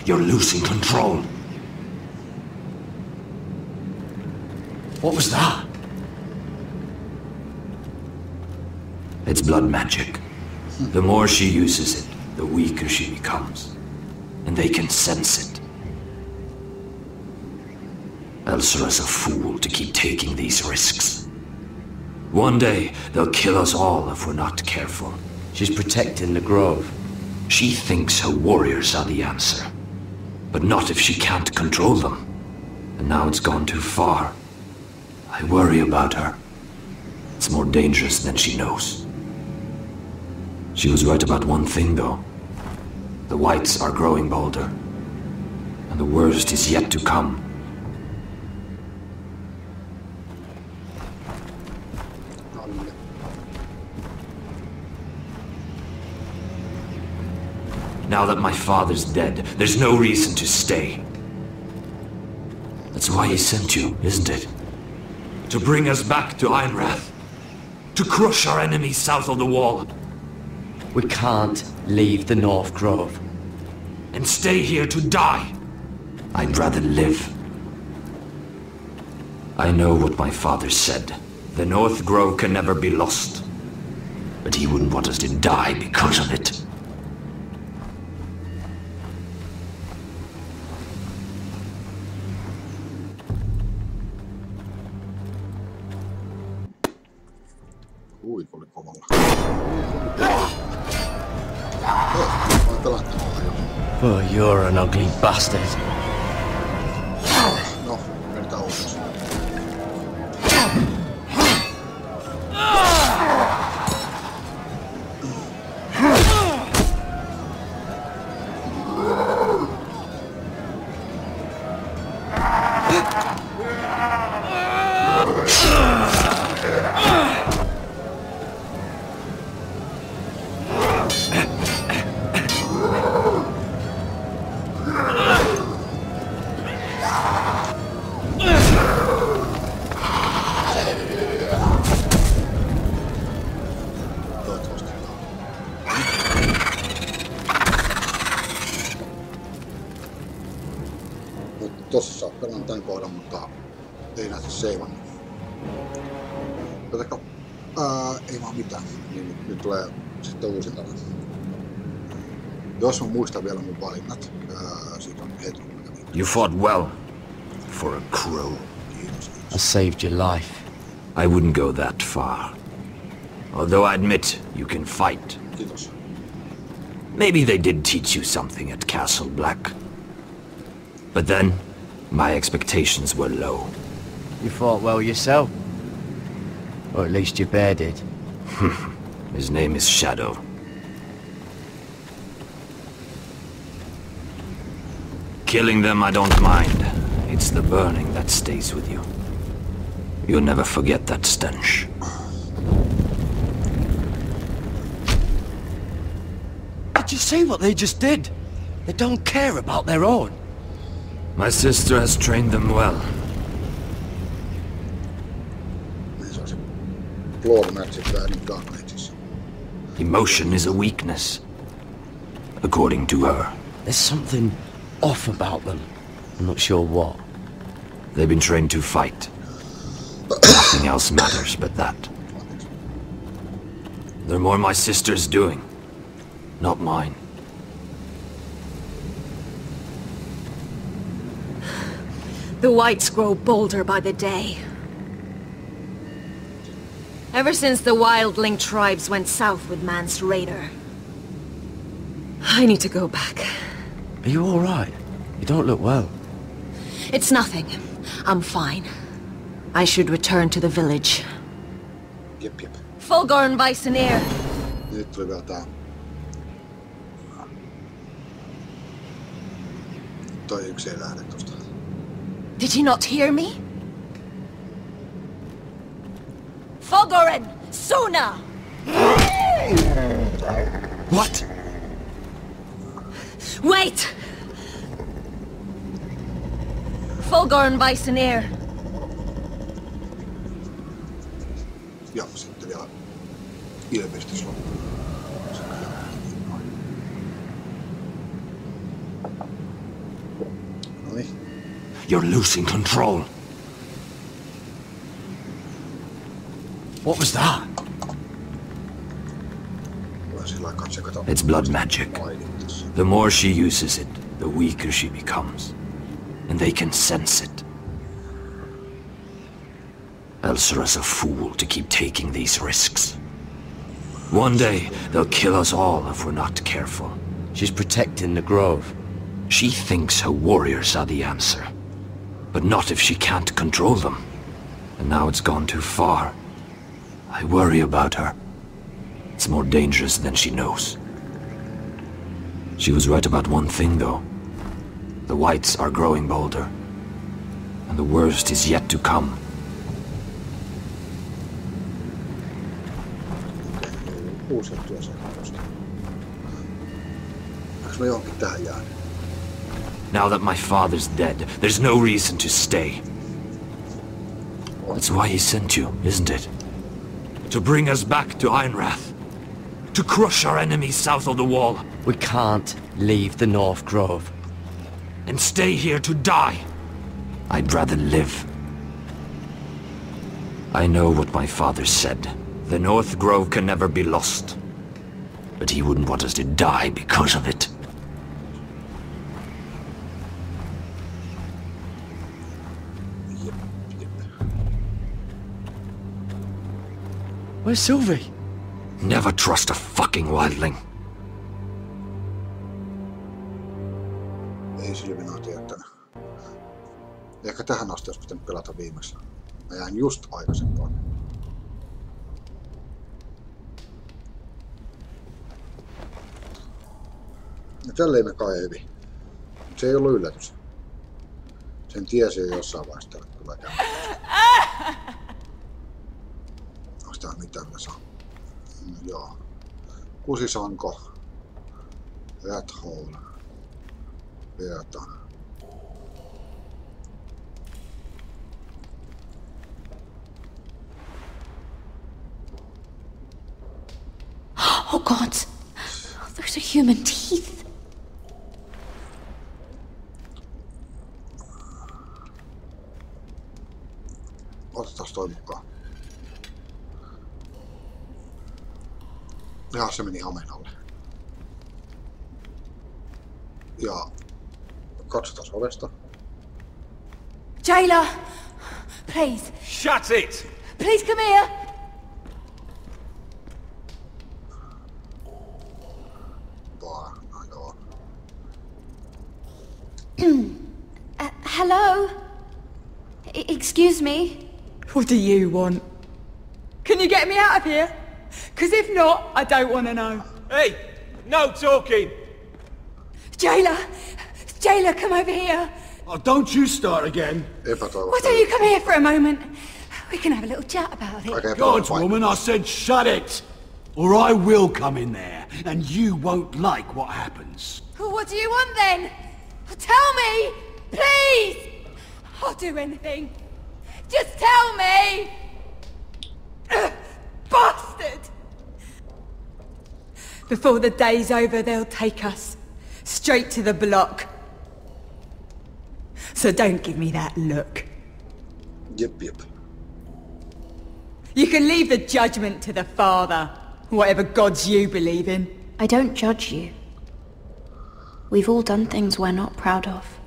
You're losing control. What was that? It's blood magic. The more she uses it, the weaker she becomes. And they can sense it. Elsura's a fool to keep taking these risks. One day, they'll kill us all if we're not careful. She's protecting the grove. She thinks her warriors are the answer. But not if she can't control them. And now it's gone too far. I worry about her. It's more dangerous than she knows. She was right about one thing, though. The whites are growing bolder. And the worst is yet to come. Now that my father's dead, there's no reason to stay. That's why he sent you, isn't it? To bring us back to Einrath. To crush our enemies south of the wall. We can't leave the North Grove. And stay here to die. I'd rather live. I know what my father said. The North Grove can never be lost. But he wouldn't want us to die because of it. Huikoli kovalla. Voi pelata jo. Oh, you're an ugly bastard. No, vedetään ulos. Tossa saa pelata tän kohdan, mutta ei näitä seivannut. Jotenka, ei vaan mitään, niin nyt tulee sitten uusintana. Jos mä muistan vielä mun valinnat, siitä on hetki. You fought well. For a crow. I saved your life. I wouldn't go that far. Although I admit you can fight. Kiitos. Maybe they did teach you something at Castle Black. But then, my expectations were low. You fought well yourself. Or at least your bear did. His name is Shadow. Killing them I don't mind. It's the burning that stays with you. You'll never forget that stench. Did you see what they just did? They don't care about their own. My sister has trained them well. Emotion is a weakness, according to her. There's something off about them. I'm not sure what. They've been trained to fight. Nothing else matters but that. They're more my sister's doing, not mine. The whites grow bolder by the day. Ever since the wildling tribes went south with Man's raider. I need to go back. Are you alright? You don't look well. It's nothing. I'm fine. I should return to the village. Jep. Fulgorn Bison-ear. Nyt tuli vielä tää. Toi yksi ei lähde tosta. Did you not hear me? Fulgorn! Sooner! What? Wait! Fulgorn Bison-ear. Ja sitten vielä ilmestys on. Noniin. You're losing control. What was that? It's blood magic. The more she uses it, the weaker she becomes. And they can sense it. Elsura's a fool to keep taking these risks. One day, they'll kill us all if we're not careful. She's protecting the grove. She thinks her warriors are the answer. But not if she can't control them. And now it's gone too far. I worry about her. It's more dangerous than she knows. She was right about one thing, though. The whites are growing bolder. And the worst is yet to come. Uusia työsäköistä. Onks mä johonkin tähän jäänyt? Now that my father's dead, there's no reason to stay. That's why he sent you, isn't it? To bring us back to Ironrath. To crush our enemies south of the wall. We can't leave the North Grove. And stay here to die. I'd rather live. I know what my father said. The North Grove can never be lost. But he wouldn't want us to die because of it. Where's Sylvie? Never trust a fucking wildling. Ei Sylvin ole tiettänyt. Ehkä tähän asti olisi pitänyt pelata viimeksi. Mä jäin just aikaisempaan. Ja tälleen me kai hyvin. Se ei ollut yllätys. Sen tiesi jo jossain vaiheessa tällä tulee käymään. Onks tää mitään mä saan? Joo. Kusisanko. Rat hole. Verta. Oh God! Those are human teeth. Otetaan toi mukaan. Ja se meni hameen alle. Ja katsotaan ovesta. Jailer! Please. Shut it! Please come here. Hello? Excuse me? What do you want? Can you get me out of here? Because if not, I don't want to know. Hey, no talking. Jailer! Jailer, come over here. Oh, don't you start again. Why don't you come here for a moment? We can have a little chat about it. God, woman, I said shut it. Or I will come in there, and you won't like what happens. What do you want then? Tell me! Please! I'll do anything. Just tell me! Bastard! Before the day's over, they'll take us straight to the block. So don't give me that look. Yep. You can leave the judgment to the Father, whatever gods you believe in. I don't judge you. We've all done things we're not proud of.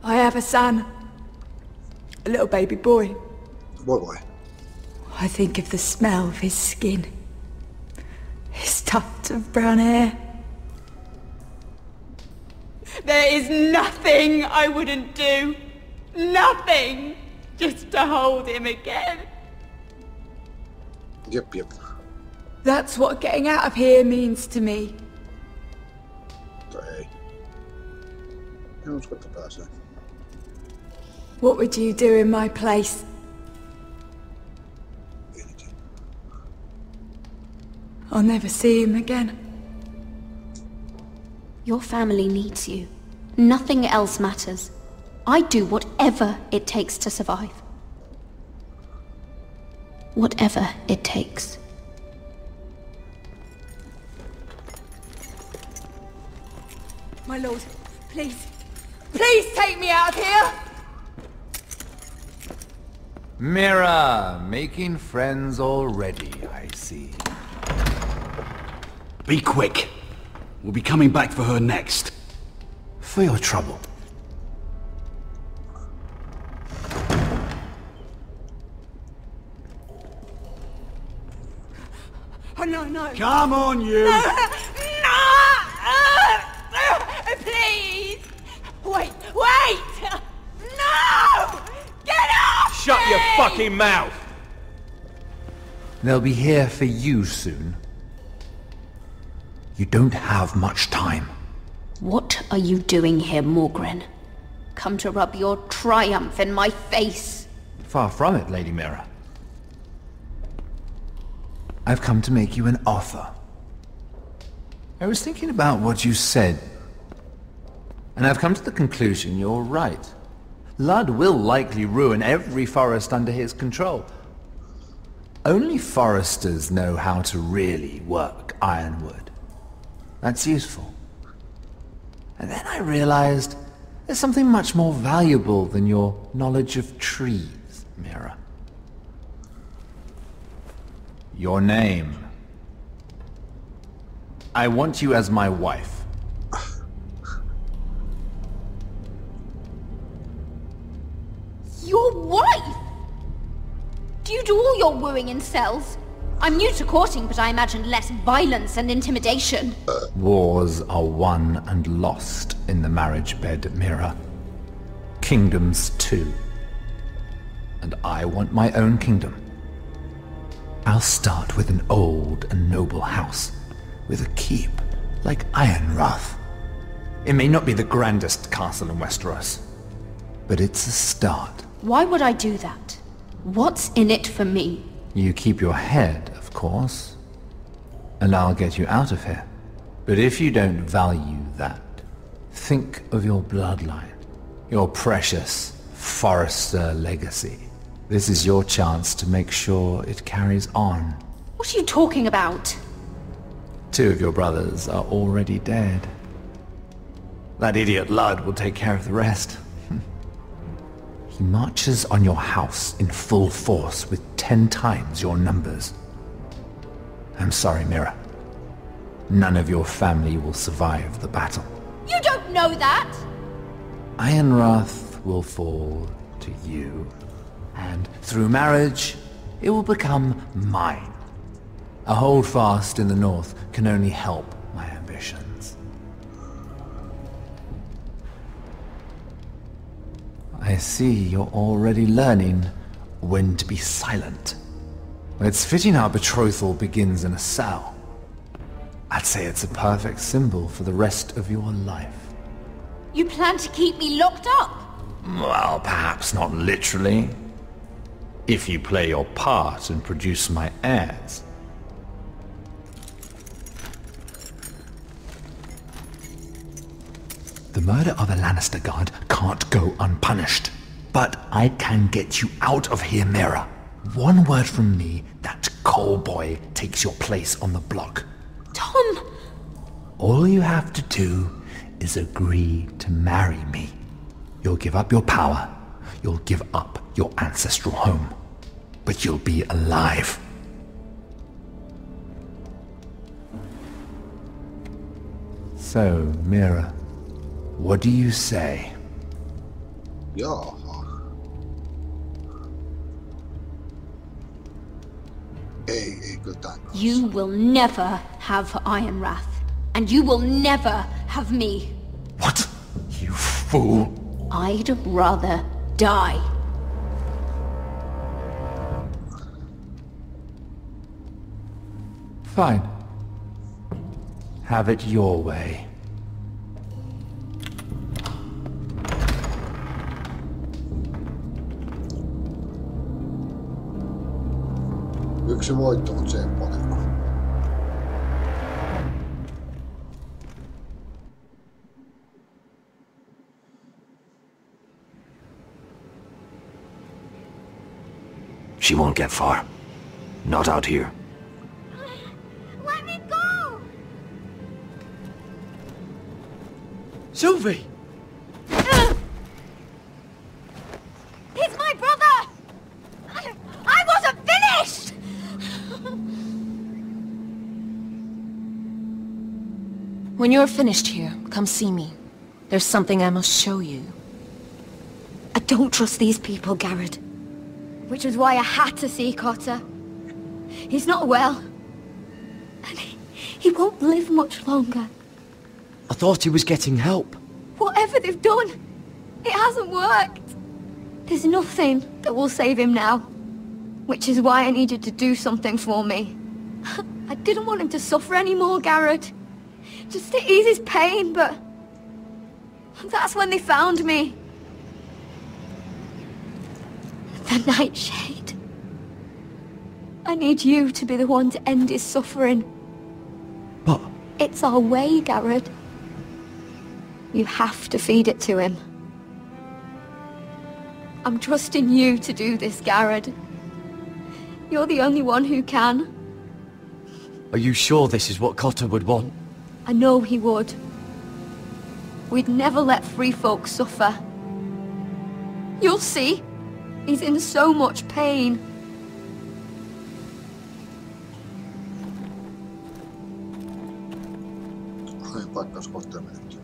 I have a son. A little baby boy. Boy. I think of the smell of his skin. His tuft of brown hair. There is nothing I wouldn't do. Nothing! Just to hold him again. Yep. That's what getting out of here means to me. What would you do in my place? I'll never see him again. Your family needs you. Nothing else matters. I'd do whatever it takes to survive. Whatever it takes. My lord, please. Please take me out of here! Mira, making friends already, I see. Be quick. We'll be coming back for her next. For your trouble. Oh, no. Come on, you! No! Please! Wait! No! Get off! Shut your fucking mouth! They'll be here for you soon. You don't have much time. What are you doing here, Morgren? Come to rub your triumph in my face? Far from it, Lady Mira. I've come to make you an offer. I was thinking about what you said, and I've come to the conclusion you're right. Ludd will likely ruin every forest under his control. Only foresters know how to really work ironwood. That's useful. And then I realized there's something much more valuable than your knowledge of trees, Mira. Your name. I want you as my wife. Your wife? Do you do all your wooing in cells? I'm new to courting, but I imagined less violence and intimidation. Wars are won and lost in the marriage bed, Mira. Kingdoms too. And I want my own kingdom. I'll start with an old and noble house, with a keep, like Ironrath. It may not be the grandest castle in Westeros, but it's a start. Why would I do that? What's in it for me? You keep your head, of course, and I'll get you out of here. But if you don't value that, think of your bloodline, your precious Forrester legacy. This is your chance to make sure it carries on. What are you talking about? 2 of your brothers are already dead. That idiot Ludd will take care of the rest. He marches on your house in full force with 10 times your numbers. I'm sorry, Mira. None of your family will survive the battle. You don't know that! Ironrath will fall to you. And through marriage, it will become mine. A holdfast in the north can only help my ambitions. I see you're already learning when to be silent. It's fitting our betrothal begins in a cell. I'd say it's a perfect symbol for the rest of your life. You plan to keep me locked up? Well, perhaps not literally. If you play your part and produce my heirs. The murder of a Lannister guard can't go unpunished. But I can get you out of here, Mira. One word from me, that coal boy takes your place on the block. Tom! All you have to do is agree to marry me. You'll give up your power. You'll give up your ancestral home. But you'll be alive. So, Mira, what do you say? Jaha. Ei kyllä tän kanssa. You will never have Iron Wrath. And you will never have me. What? You fool. I'd rather die. Fine. Have it your way. Yksi voitto on Sepponella. She won't get far. Not out here. Let me go! Sylvie! He's my brother! I wasn't finished! When you're finished here, come see me. There's something I must show you. I don't trust these people, Garrett. Which was why I had to see Cotter. He's not well. And he won't live much longer. I thought he was getting help. Whatever they've done, it hasn't worked. There's nothing that will save him now. Which is why I needed to do something for me. I didn't want him to suffer anymore, Garrett. Just to ease his pain, but... that's when they found me. The Nightshade. I need you to be the one to end his suffering. But... it's our way, Garrett. You have to feed it to him. I'm trusting you to do this, Garrett. You're the only one who can. Are you sure this is what Cotter would want? I know he would. We'd never let free folk suffer. You'll see. He's in so much pain. Paikkaus kohta mennyt.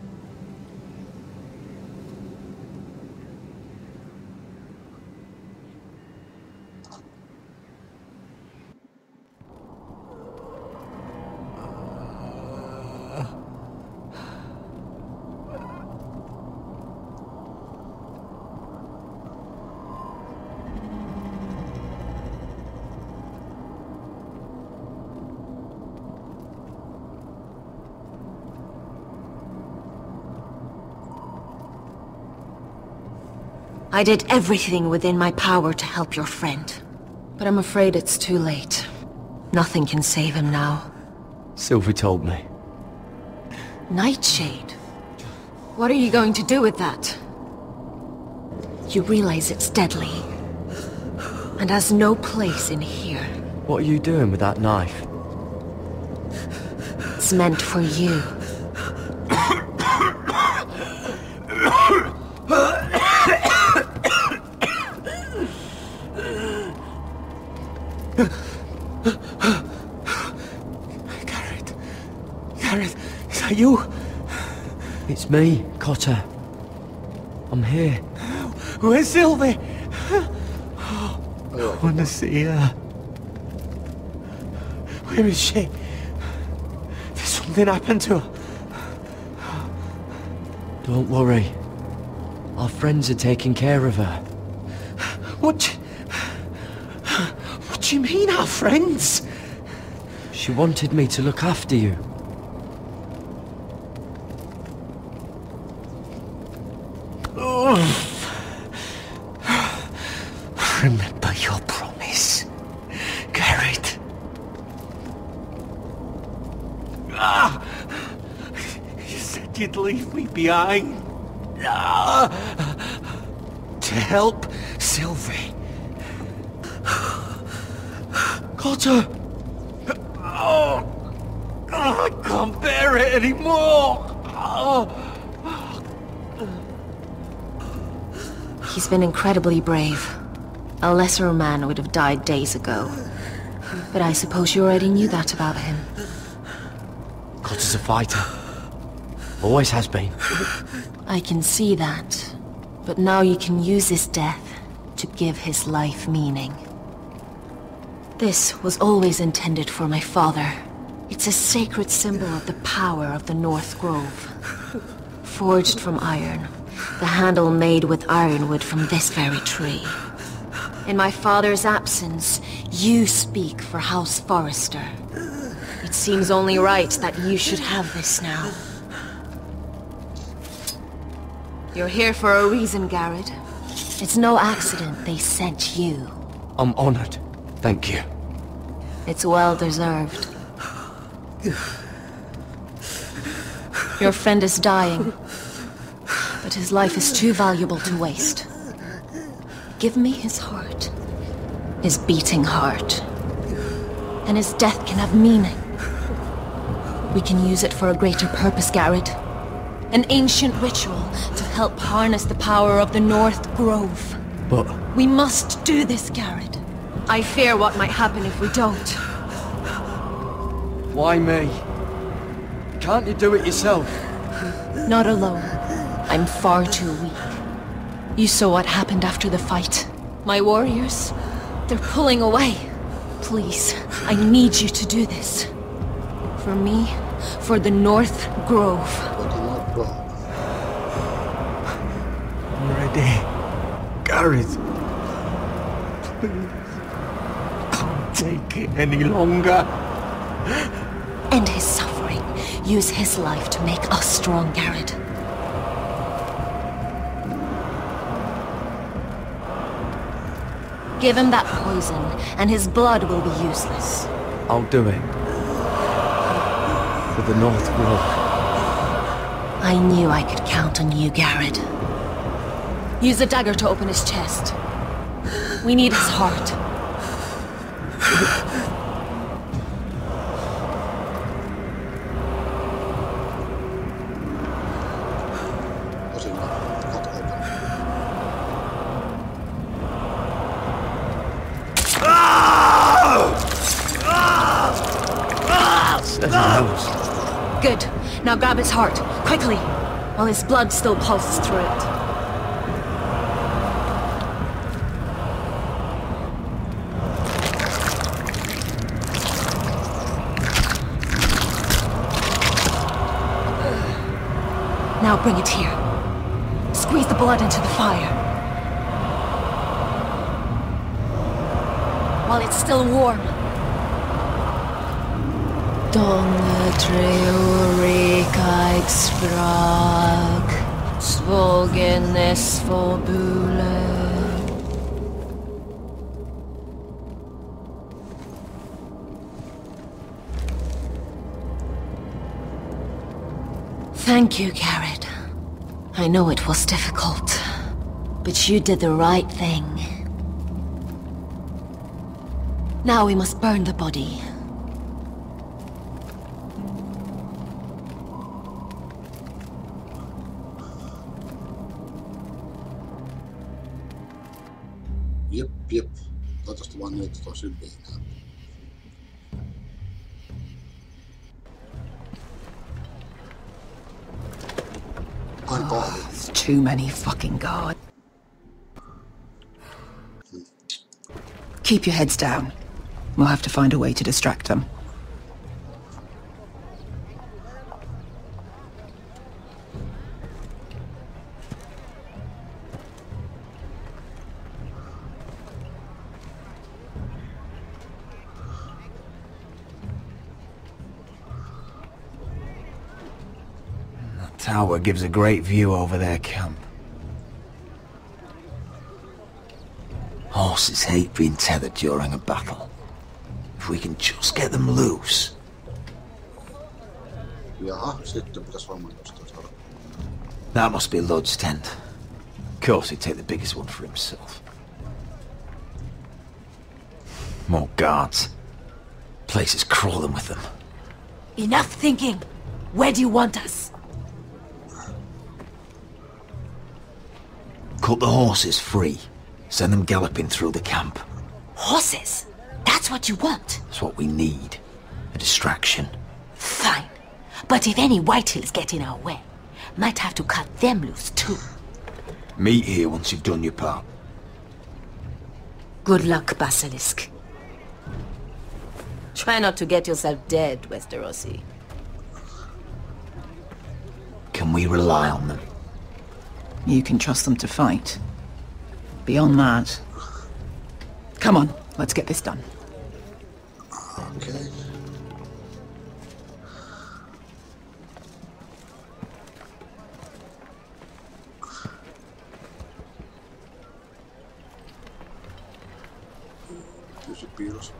I did everything within my power to help your friend. But I'm afraid it's too late. Nothing can save him now. Sylvie told me. Nightshade? What are you going to do with that? You realize it's deadly. And has no place in here. What are you doing with that knife? It's meant for you. Garrett, is that you? It's me, Cotter. I'm here. Where's Sylvie? I want to see her. Where is she? Did something happen to her? Don't worry. Our friends are taking care of her. What do you mean, our friends? She wanted me to look after you. Remember your promise, Garrett. You said you'd leave me behind. To help Sylvie. Got her. I can't bear it anymore. He's been incredibly brave. A lesser man would have died days ago. But I suppose you already knew that about him. God is a fighter. Always has been. I can see that. But now you can use his death to give his life meaning. This was always intended for my father. It's a sacred symbol of the power of the North Grove. Forged from iron, the handle made with ironwood from this very tree. In my father's absence, you speak for House Forrester. It seems only right that you should have this now. You're here for a reason, Garrett. It's no accident they sent you. I'm honored. Thank you. It's well deserved. Your friend is dying, but his life is too valuable to waste. Give me his heart. His beating heart. And his death can have meaning. We can use it for a greater purpose, Garrett. An ancient ritual to help harness the power of the North Grove. But... we must do this, Garrett. I fear what might happen if we don't. Why me? Can't you do it yourself? Not alone. I'm far too weak. You saw what happened after the fight. My warriors, they're pulling away. Please, I need you to do this. For me, for the North Grove. I'm ready. Garrett. Please. Can't take it any longer. End his suffering. Use his life to make us strong, Garrett. Give him that poison, and his blood will be useless. I'll do it. For the North Grove. I knew I could count on you, Garrett. Use the dagger to open his chest. We need his heart. Good. Now grab his heart, quickly, while his blood still pulses through it. Now bring it here. Squeeze the blood into the fire. While it's still warm. Donne treorikaig sprag, svogenes forbule. Thank you, Garrett. I know it was difficult, but you did the right thing. Now we must burn the body. Jep. Toivottavasti vaan nyt toi symbiinää. There's too many fucking guards. Keep your heads down. We'll have to find a way to distract them. That tower gives a great view over their camp. Horses hate being tethered during a battle. If we can just get them loose. Jaha, sitten pitäisi varmaan jostain saada. That must be Lud's tent. Of course he'd take the biggest one for himself. More guards. Place is crawling with them. Enough thinking! Where do you want us? Cut the horses free. Send them galloping through the camp. Horses? That's what you want? That's what we need. A distraction. Fine. But if any Whitehills get in our way, might have to cut them loose too. Meet here once you've done your part. Good luck, Basilisk. Try not to get yourself dead, Westerosi. Can we rely on them? You can trust them to fight. Beyond that... Come on, let's get this done. Okay. Pysy piilossa.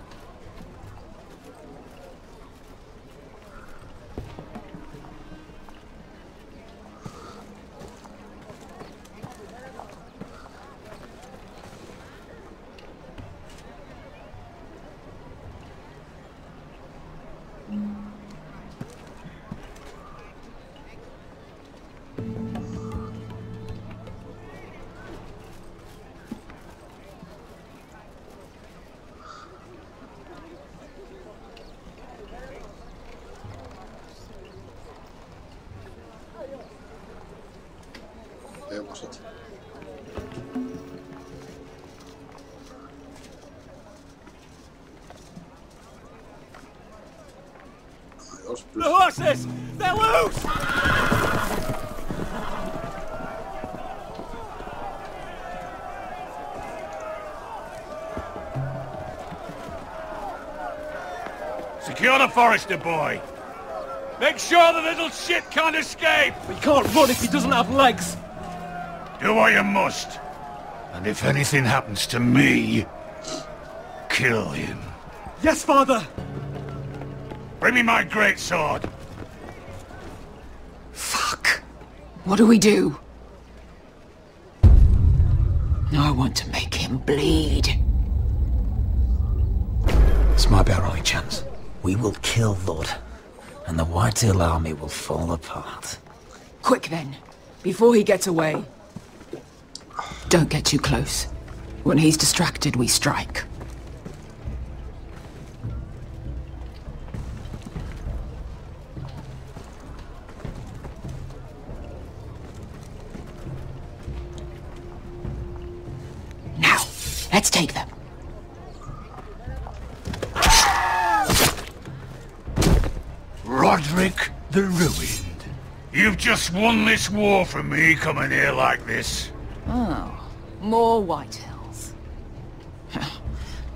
Hevoset. The horses! They're loose! Secure the Forester boy. Make sure the little shit can't escape! We can't run if he doesn't have legs! Do what you must. And if anything happens to me, kill him. Yes, father! Bring me my greatsword. Fuck. What do we do? I want to make him bleed. This might be our only chance. We will kill Lud, and the Whitetail army will fall apart. Quick then, before he gets away. Don't get too close. When he's distracted, we strike. Now, let's take them. Roderick the Ruined. You've just won this war from me coming here like this. Oh, more Whitehills.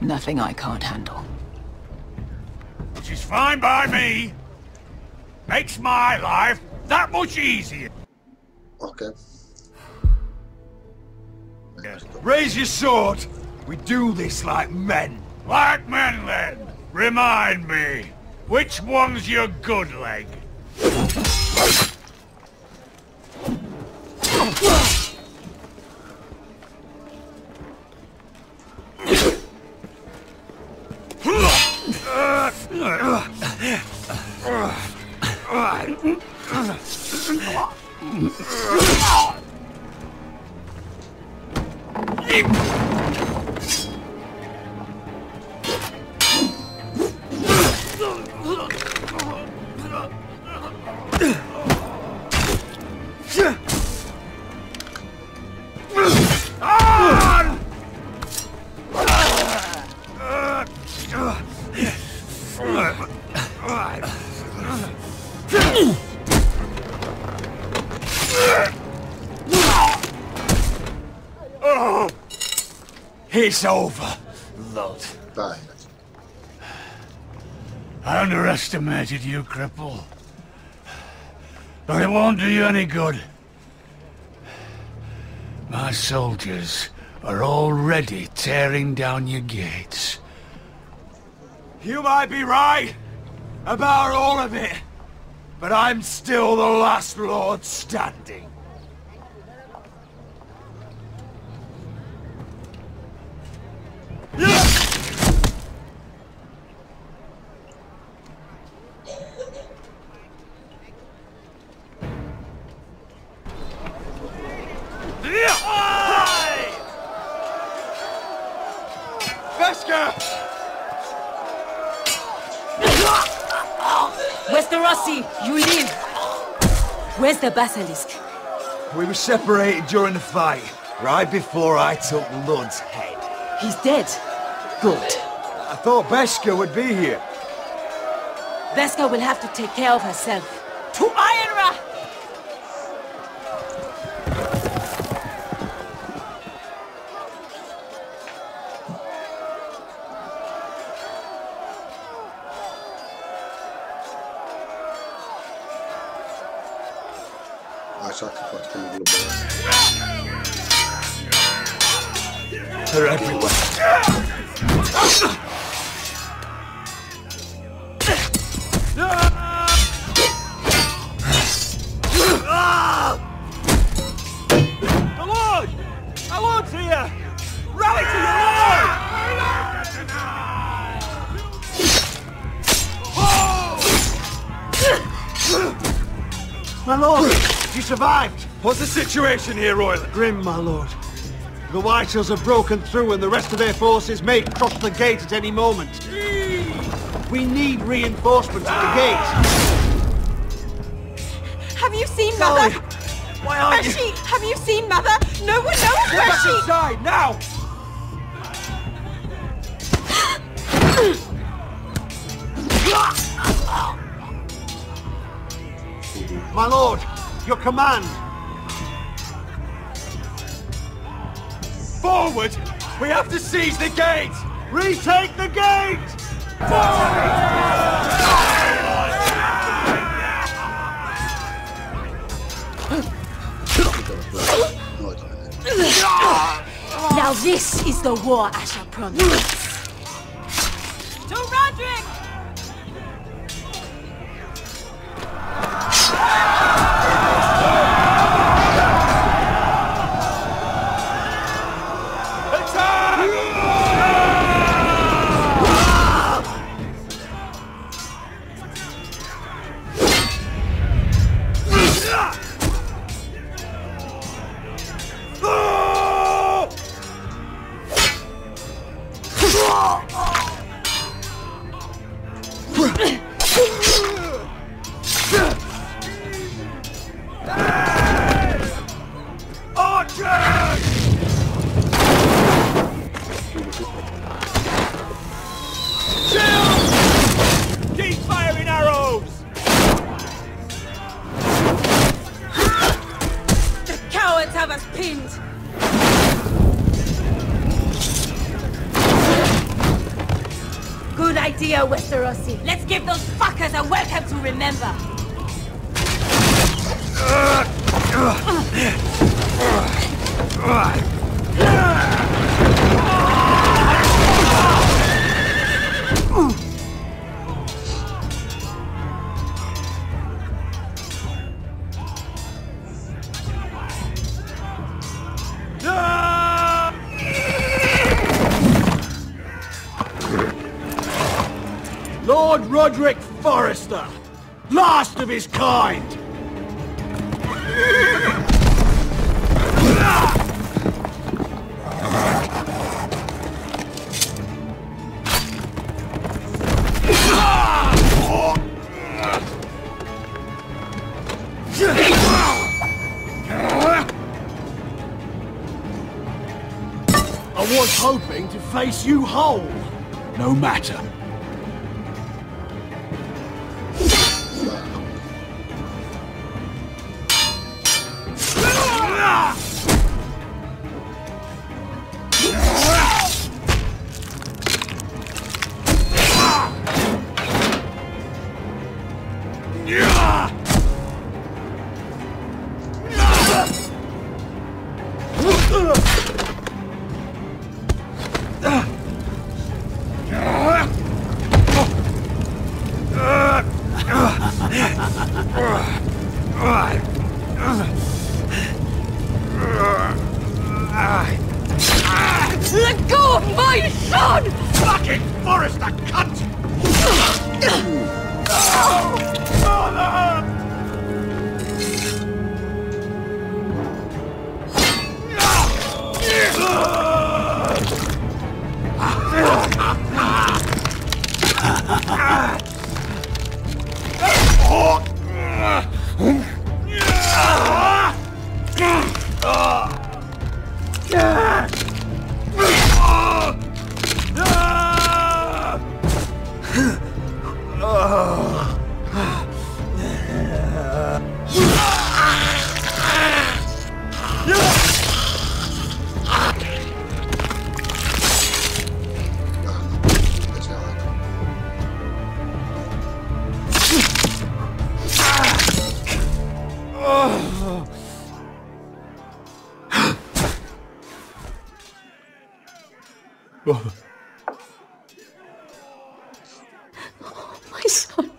Nothing I can't handle. Which is fine by me. Makes my life that much easier. Okay. Raise your sword. We do this like men. Like men, then. Remind me, which one's your good leg? It's over, Lord. I underestimated you, cripple. But it won't do you any good. My soldiers are already tearing down your gates. You might be right about all of it, but I'm still the last lord standing. Westerosi, you live. Where's the basilisk? We were separated during the fight, right before I took Lud's head. He's dead. Good. I thought Beskha would be here. Beskha will have to take care of herself. To Ironra! I sacrificed them a little bit. They're everywhere. The Lord! Our Lord's here! Rally to your Lord! My lord! You survived! What's the situation here, Royal? Grim, my lord. The Whitehills have broken through and the rest of their forces may cross the gate at any moment. We need reinforcements at the gate. Have you seen Mother? Why aren't Where's she? Have you seen Mother? No one knows Get where back she... inside, now! My lord, your command. Forward! We have to seize the gate! Retake the gate! Now this is the war I shall promise. To Roderick! Keep firing arrows! The cowards have us pinned. Good idea, Westerosi. Let's give those fuckers a welcome to remember. Lord Roderick Forrester, last of his kind. I was hoping to face you whole. No matter. Let go of my son! Fucking Forrester cunt! My son.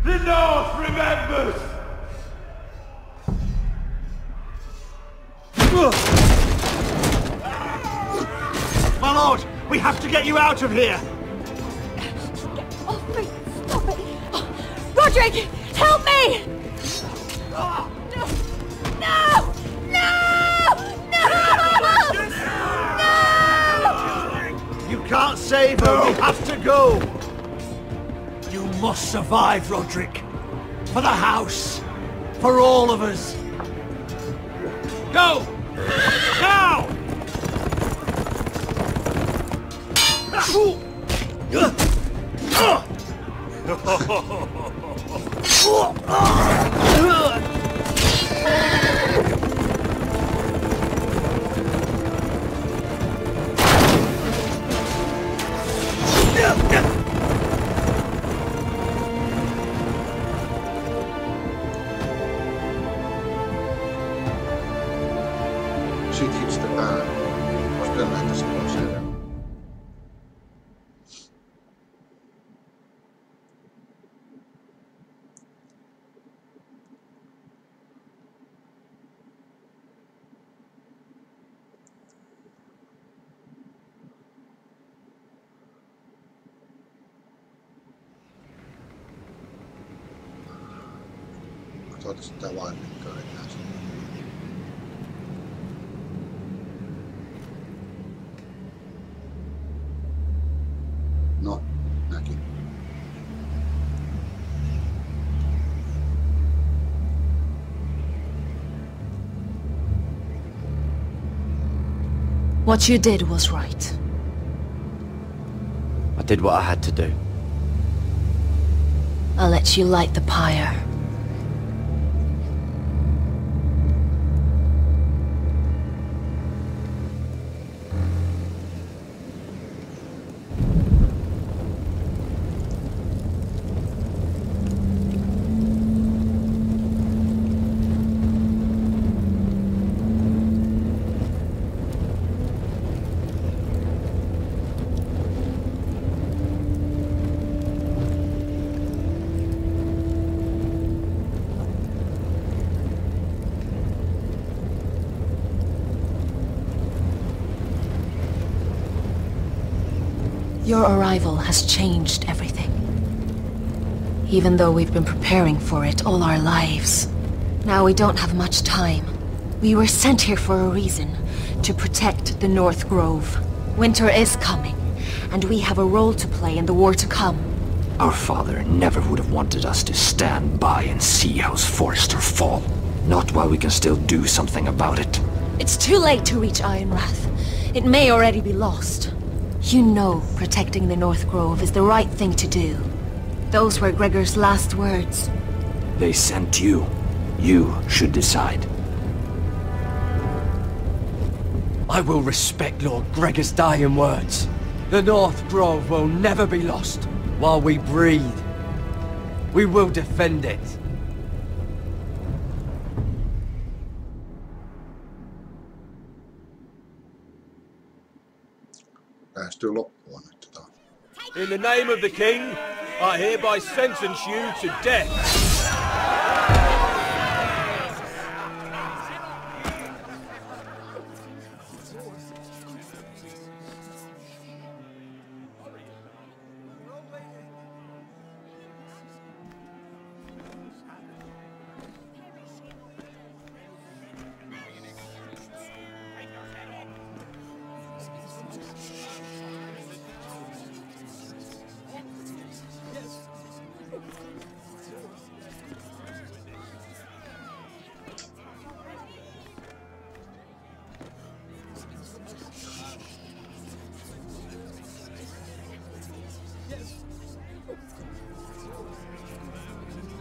The North remembers! My lord, we have to get you out of here! Get off me! Stop it! Oh, Roderick! Help me! No! No! No! You can't save her, we have to go! You must survive, Roderick. For the house. For all of us. Go! Now! Shit hits the fan. Olisiko teillä näitä sellaisia? Toivottavasti tää vaimikko ei näe sen. No, näki. What you did was right. I did what I had to do. I'll let you light the pyre. Your arrival has changed everything. Even though we've been preparing for it all our lives. Now we don't have much time. We were sent here for a reason. To protect the North Grove. Winter is coming, and we have a role to play in the war to come. Our father never would have wanted us to stand by and see House Forrester fall. Not while we can still do something about it. It's too late to reach Ironrath. It may already be lost. You know protecting the North Grove is the right thing to do. Those were Gregor's last words. They sent you. You should decide. I will respect Lord Gregor's dying words. The North Grove will never be lost while we breathe. We will defend it. Päästyy loppuun nyt. In the name of the king, I hereby sentence you to death.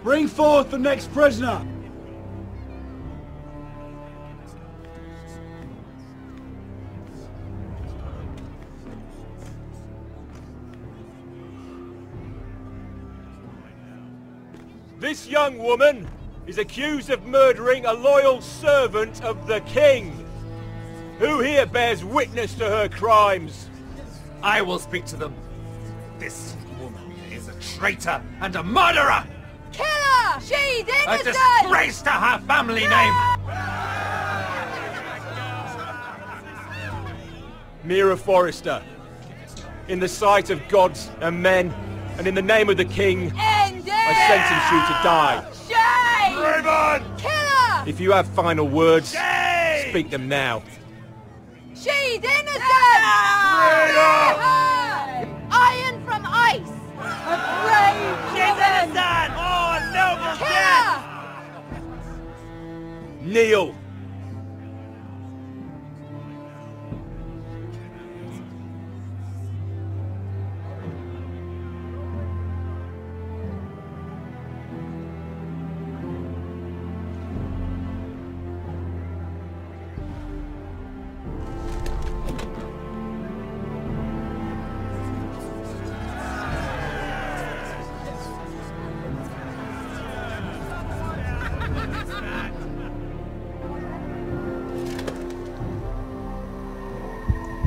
Bring forth the next prisoner! This young woman is accused of murdering a loyal servant of the king. Who here bears witness to her crimes? I will speak to them. This woman is a traitor and a murderer! Kill her! She's A innocent! disgrace to her family name! Mira Forrester, in the sight of gods and men, and in the name of the king, I sentence you to die. Shame! Raven! Kill her! If you have final words, speak them now. She's innocent! Iron from ice! A brave She's woman! innocent! Oh, noble Kill death! her! Kneel!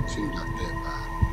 Siinä lähtee päälle.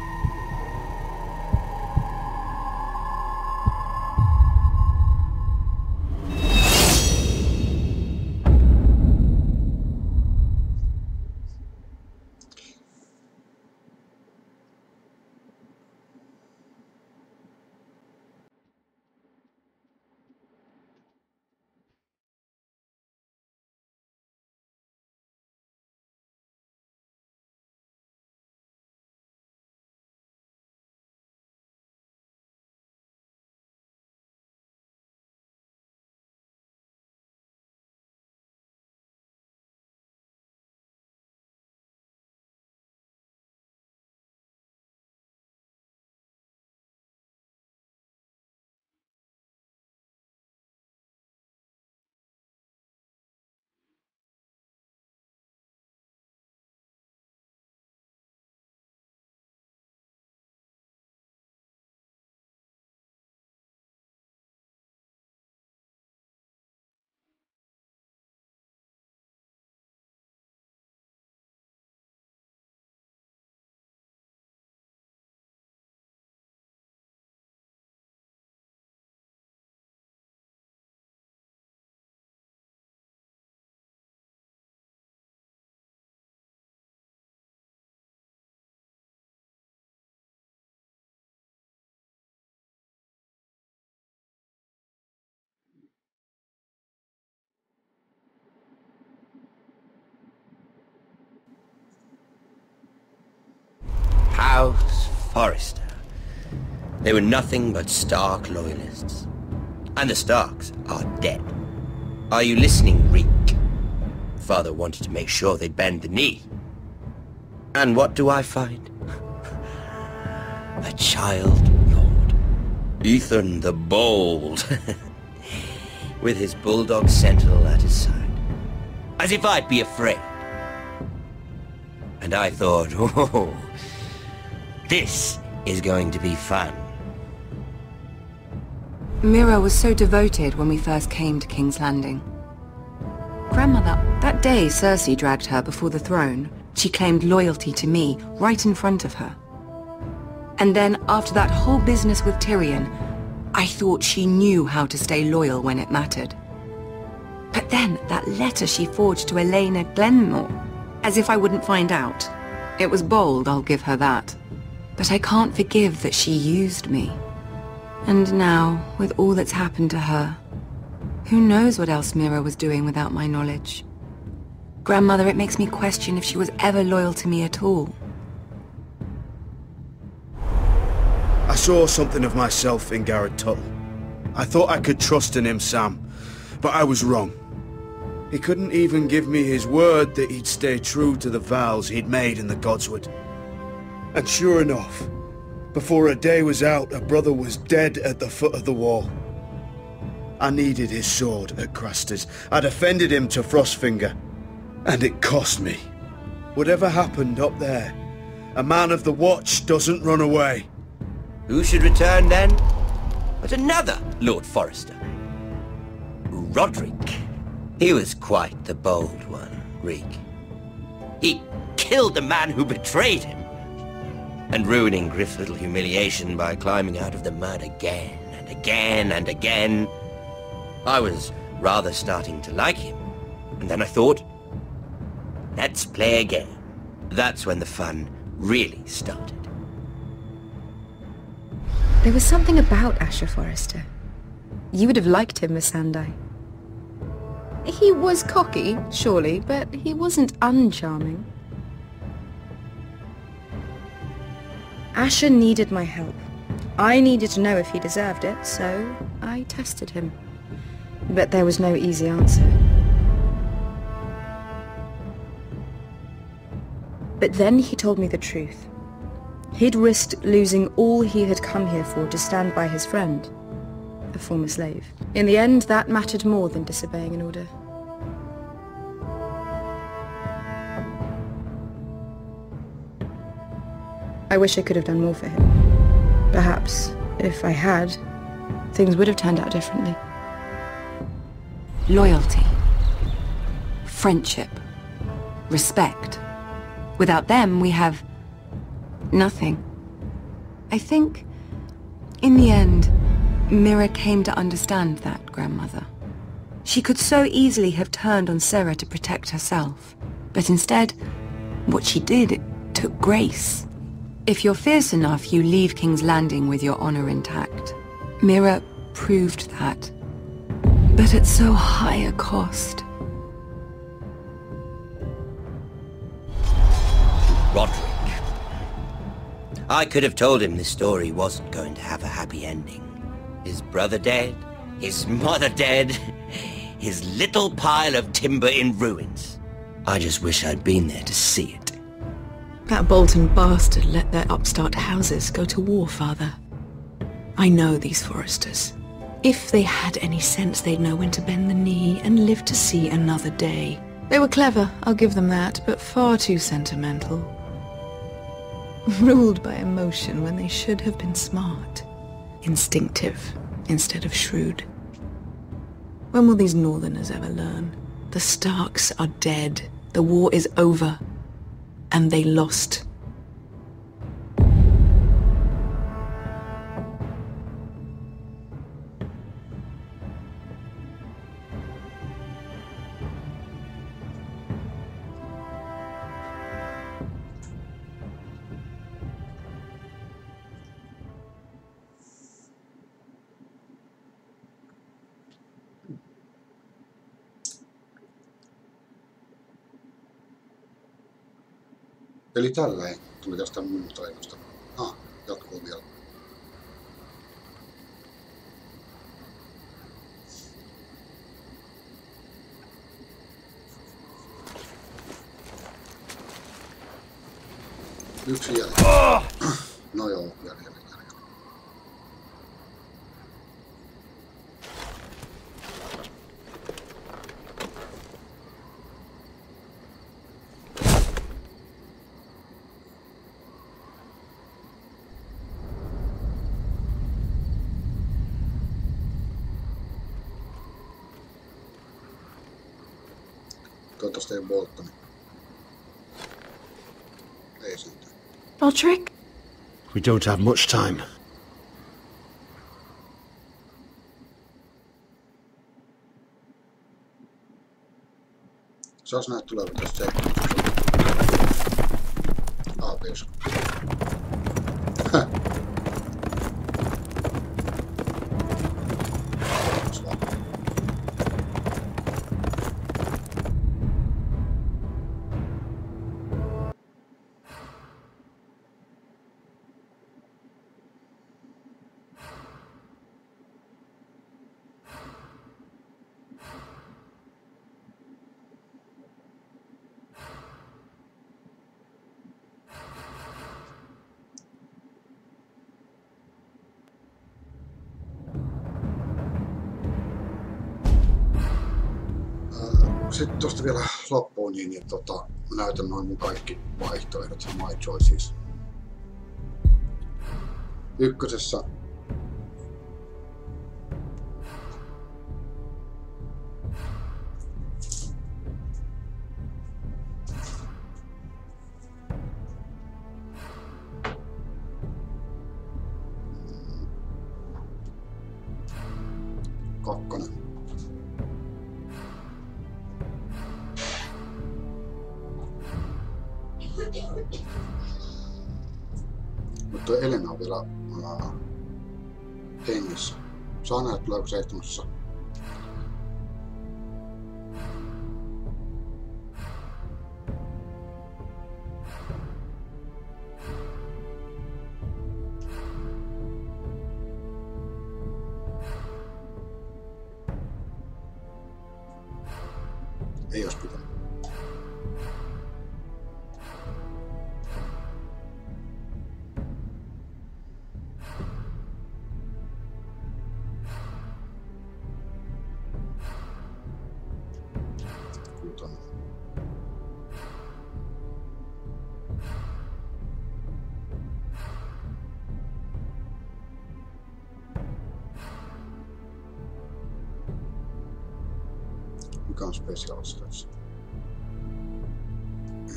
House Forrester. They were nothing but Stark loyalists. And the Starks are dead. Are you listening, Reek? Father wanted to make sure they'd bend the knee. And what do I find? A child lord. Ethan the Bold. With his bulldog sentinel at his side. As if I'd be afraid. And I thought, oh, this is going to be fun. Mira was so devoted when we first came to King's Landing. Grandmother, that day Cersei dragged her before the throne, she claimed loyalty to me right in front of her. And then after that whole business with Tyrion, I thought she knew how to stay loyal when it mattered. But then that letter she forged to Elena Glenmore, as if I wouldn't find out. It was bold, I'll give her that. But I can't forgive that she used me. And now, with all that's happened to her, who knows what else Mira was doing without my knowledge? Grandmother, it makes me question if she was ever loyal to me at all. I saw something of myself in Garrett Tuttle. I thought I could trust in him, Sam, but I was wrong. He couldn't even give me his word that he'd stay true to the vows he'd made in the Godswood. And sure enough, before a day was out, a brother was dead at the foot of the wall. I needed his sword at Craster's. I'd offended him to Frostfinger, and it cost me. Whatever happened up there, a man of the Watch doesn't run away. Who should return then? But another Lord Forrester. Roderick. He was quite the bold one, Reek. He killed the man who betrayed him. And ruining Griff's little humiliation by climbing out of the mud again and again and again. I was rather starting to like him. And then I thought, let's play a game. That's when the fun really started. There was something about Asher Forrester. You would have liked him, Miss Sandai. He was cocky, surely, but he wasn't uncharming. Asher needed my help. I needed to know if he deserved it, so I tested him. But there was no easy answer. But then he told me the truth. He'd risked losing all he had come here for to stand by his friend, a former slave. In the end, that mattered more than disobeying an order. I wish I could have done more for him. Perhaps, if I had, things would have turned out differently. Loyalty. Friendship. Respect. Without them, we have nothing. I think, in the end, Mira came to understand that, Grandmother. She could so easily have turned on Sarah to protect herself. But instead, what she did, it took grace. If you're fierce enough, you leave King's Landing with your honor intact. Mira proved that. But at so high a cost. Roderick. I could have told him this story wasn't going to have a happy ending. His brother dead, his mother dead, his little pile of timber in ruins. I just wish I'd been there to see it. That Bolton bastard let their upstart houses go to war, Father. I know these Forresters. If they had any sense, they'd know when to bend the knee and live to see another day. They were clever, I'll give them that, but far too sentimental. Ruled by emotion when they should have been smart. Instinctive instead of shrewd. When will these Northerners ever learn? The Starks are dead. The war is over. And they lost. Eli tälleen tuli tästä mun tarinasta. jatkuu vielä. Yksi jäljellä. No joo, jäljellä. Toivottavasti ei bolttani. Ei siitä. Roderick? We don't have much time. Saas nähdä tuleeko tästä se. Aapeus. Sitten tuosta vielä loppuun niin mä näytän noin mun kaikki vaihtoehdot, my choices. Ykkösessä kakkonen. Mutta Elena on vielä hengissä. Saa nähdä, tuleeko seitsemässä. Ei olisi pitänyt. Mikä on special stats?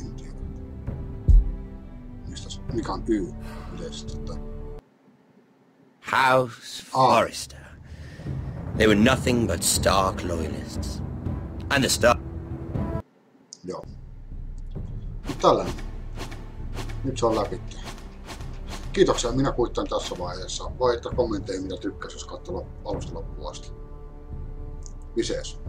En tiedä. Mikä on Y yleisesti? House Forrester. They were nothing but Stark loyalists. And the Stark... Joo. Nyt tällainen. Nyt se on läpi. Kiitoksia. Minä kuittaan tässä vaiheessa. Voi kommentteja mitä tykkäs, jos katsoo alusta loppuun asti. Visees.